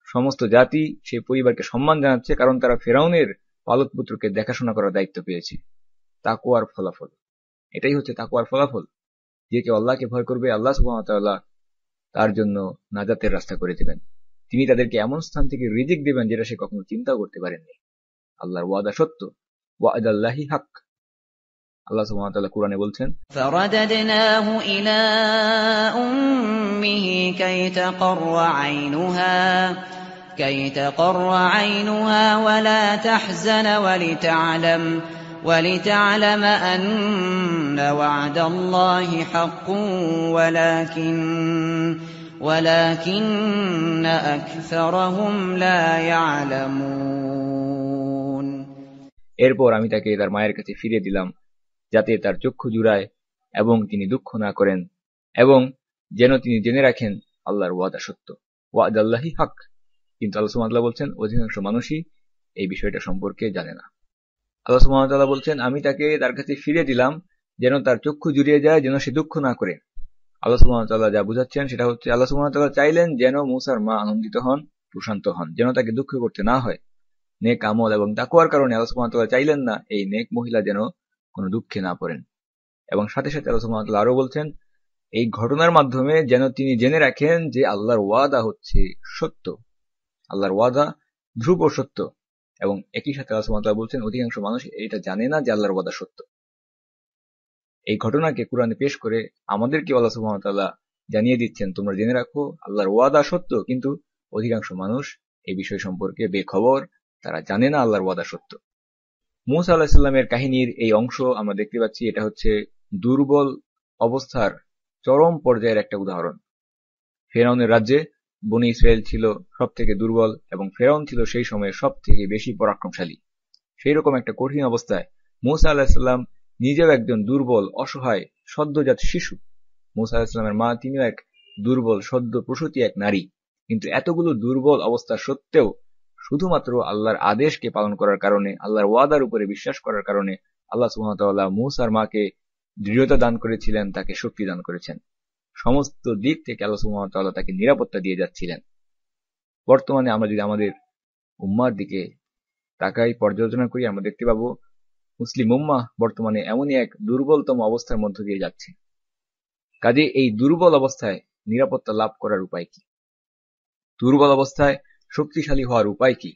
সমস্ত জাতি সেই পরিবারকে সম্মান জানাচ্ছে, কারণ তারা ফেরাউনের পালক পুত্রকে দেখাশোনা করার দায়িত্ব পেয়েছে। তাকওয়ার ফলাফল এটাই হচ্ছে, তাকওয়ার ফলাফল। যে কেউ আল্লাহকে ভয় করবে, আল্লাহ সুবহানাহু ওয়া তাআলা তার জন্য নাজাতের রাস্তা করে দেবেন। তিনি তাদেরকে এমন স্থান থেকে রিজিক দেবেন যেটা সে কখনো চিন্তাও করতে পারেননি। আল্লাহর ওয়াদা সত্য, ওয়াদাল্লাহি হক। আল্লাহ সুবহানাহু ওয়া তাআলা কুরআনে বলছেন, فرددناه إلى أمه كي تقر عينها ولا تحزن ولتعلم أن وعد الله حق ولكن أكثرهم لا يعلمون। এরপর আমি তাকে তার মায়ের কাছে ফিরিয়ে দিলাম, যাতে তার চক্ষু জুড়ায় এবং তিনি দুঃখ না করেন, এবং যেন তিনি জেনে রাখেন আল্লাহর ওয়াদা সত্য, ওয়াদাল্লাহি হক। কিন্তু আল্লাহ সুবহানাহু ওয়া তাআলা বলছেন, অধিকাংশ মানুষই এই বিষয়টা সম্পর্কে জানে না। আল্লাহ সুবহানাহু ওয়া তাআলা বলছেন, আমি তাকে তার কাছে ফিরিয়ে দিলাম যেন তার চক্ষু জুড়িয়ে যায়, যেন সে দুঃখ না করে। আল্লাহ সুবহানাহু ওয়া তাআলা যা বুঝাচ্ছেন সেটা হচ্ছে, আল্লাহ সুবহানাহু ওয়া তাআলা চাইলেন যেন মুসার মা আনন্দিত হন, প্রশান্ত হন, যেন তাকে দুঃখ করতে না হয়। নেক আমল এবং তাকওয়ার কারণে আল্লাহ সুবহানাহু ওয়া তাআলা চাইলেন না এই নেক মহিলা যেন কোনো দুঃখে না পড়েন। এবং সাথে সাথে আল্লাহ সুবহানাহু ওয়া তাআলা আরো বলছেন, এই ঘটনার মাধ্যমে যেন তিনি জেনে রাখেন যে আল্লাহর ওয়াদা হচ্ছে সত্য, আল্লাহর ওয়াদা ধ্রুব সত্য। এবং একই সাথে আল্লাহ সুবহানাহু ওয়া তাআলা বলছেন, অধিকাংশ মানুষ এটা জানে না যে আল্লাহর ওয়াদা সত্য। এই ঘটনাকে কুরআনে পেশ করে আমাদেরকে আল্লাহ সুবহানাহু ওয়া তাআলা জানিয়ে দিচ্ছেন, তোমরা জেনে রাখো আল্লাহর ওয়াদা সত্য, কিন্তু অধিকাংশ মানুষ এই বিষয় সম্পর্কে বেখবর, তারা জানে না আল্লাহর ওয়াদা সত্য। মূসা আলাইহিস সালামের কাহিনীর এই অংশ আমরা দেখতে পাচ্ছি, এটা হচ্ছে দুর্বল অবস্থার চরম পর্যায়ের একটা উদাহরণ। ফেরাউনের রাজ্যে বনী ইসরাইল ছিল সবথেকে দুর্বল, এবং ফেরাউন ছিল সেই সময়ে সবথেকে বেশি পরাক্রমশালী। সেই রকম একটা কঠিন অবস্থায় মূসা আলাইহিস সালাম নিজেও একজন দুর্বল, অসহায়, সদ্যজাত শিশু। মূসা আলাইহিস সালামের মা, তিনিও এক দুর্বল, সদ্য প্রসূতি এক নারী। কিন্তু এতগুলো দুর্বল অবস্থা সত্ত্বেও শুধুমাত্র আল্লাহর আদেশকে পালন করার কারণে, আল্লাহর ওয়াদার উপরে বিশ্বাস করার কারণে আল্লাহ সুবহানাহু ওয়া তাআলা মূসার মাকে দৃঢ়তা দান করেছিলেন, তাকে শক্তি দান করেছেন। সমস্ত দিক থেকে আল্লাহ সুবহানাহু ওয়া তাআলা তাকে নিরাপত্তা দিয়ে যাচ্ছিলেন। বর্তমানে আমরা যদি আমাদের উম্মার দিকে তাকাই, পর্যালোচনা করি, আমরা দেখতে পাবো মুসলিম উম্মাহ বর্তমানে এমনই এক দুর্বলতম অবস্থার মধ্য দিয়ে যাচ্ছে। কাজে এই দুর্বল অবস্থায় নিরাপত্তা লাভ করার উপায় কি? দুর্বল অবস্থায় শক্তিশালী হওয়ার উপায় কি?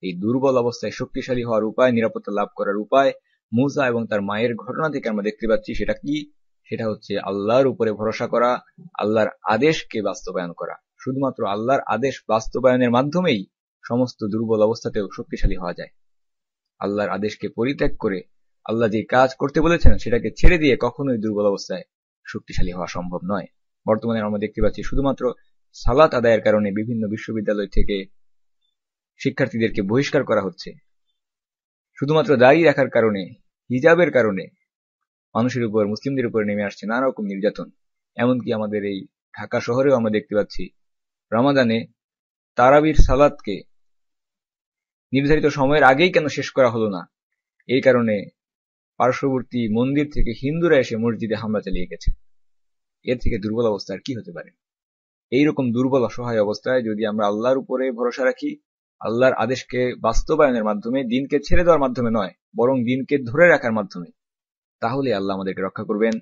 এই দুর্বল অবস্থায় শক্তিশালী হওয়ার উপায়, নিরাপত্তা লাভ করার উপায় মূসা এবং তার মায়ের ঘটনা থেকে আমরা দেখতে পাচ্ছি। সেটা কি? সেটা হচ্ছে আল্লাহর উপরে ভরসা করা, আল্লাহর আদেশকে বাস্তবায়ন করা। শুধুমাত্র আল্লাহর আদেশ বাস্তবায়নের মাধ্যমেই সমস্ত দুর্বল অবস্থাতেও শক্তিশালী হওয়া যায়। আল্লাহর আদেশকে পরিত্যাগ করে আল্লাহ যে কাজ করতে বলেছেন সেটাকে ছেড়ে দিয়ে কখনোই দুর্বল অবস্থায় শক্তিশালী হওয়া সম্ভব নয়। বর্তমানে আমরা দেখতে পাচ্ছি শুধুমাত্র সালাত আদায়ের কারণে বিভিন্ন বিশ্ববিদ্যালয় থেকে শিক্ষার্থীদেরকে বহিষ্কার করা হচ্ছে। শুধুমাত্র দাড়ি রাখার কারণে, হিজাবের কারণে মানুষের উপর, মুসলিমদের উপর নেমে আসছে নানা রকম নির্যাতন। এমনকি আমাদের এই ঢাকা শহরেও আমরা দেখতে পাচ্ছি রমাদানে তারাবির সালাতকে নির্ধারিত সময়ের আগেই কেন শেষ করা হলো না, এই কারণে পার্শ্ববর্তী মন্দির থেকে হিন্দুরা এসে মসজিদে হামলা চালিয়ে গেছে। এর থেকে দুর্বল অবস্থা আর কি হতে পারে? এইরকম দুর্বল অসহায় অবস্থায় যদি আমরা আল্লাহর উপরে ভরসা রাখি, আল্লাহর আদেশকে বাস্তবায়নের মাধ্যমে, দিনকে ছেড়ে দেওয়ার মাধ্যমে নয়, বরং দিনকে ধরে রাখার মাধ্যমে, তাহলে আল্লাহ আমাদেরকে রক্ষা করবেন,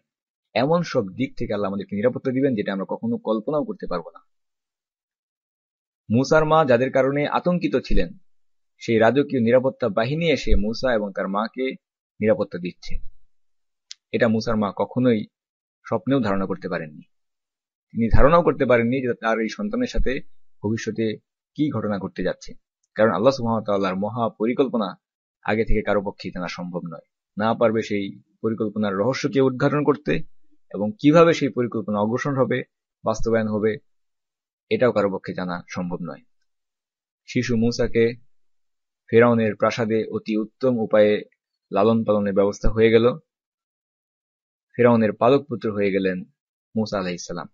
এমন সব দিক থেকে আল্লাহ আমাদেরকে নিরাপত্তা দিবেন যেটা আমরা কখনো কল্পনাও করতে পারবো না। মুসার মা যাদের কারণে আতঙ্কিত ছিলেন, সেই রাজকীয় নিরাপত্তা বাহিনী এসে মুসা এবং তার মাকে নিরাপত্তা দিচ্ছে। এটা মুসার মা কখনোই স্বপ্নেও ধারণা করতে পারেননি। তিনি ধারণাও করতে পারেননি যে তার এই সন্তানের সাথে ভবিষ্যতে কি ঘটনা ঘটতে যাচ্ছে, কারণ আল্লাহ সুবহানাহু ওয়া তাআলার মহা পরিকল্পনা আগে থেকে কারো পক্ষে জানা সম্ভব নয়। না পারবে সেই পরিকল্পনার রহস্যকে উদ্ঘাটন করতে এবং কিভাবে সেই পরিকল্পনা অগ্রসর হবে, বাস্তবায়ন হবে, এটাও কারো পক্ষে জানা সম্ভব নয়। শিশু মুসাকে ফেরাউনের প্রাসাদে অতি উত্তম উপায়ে লালন পালনের ব্যবস্থা হয়ে গেল। ফেরাউনের পালক পুত্র হয়ে গেলেন মুসা আলাইহিস সালাম।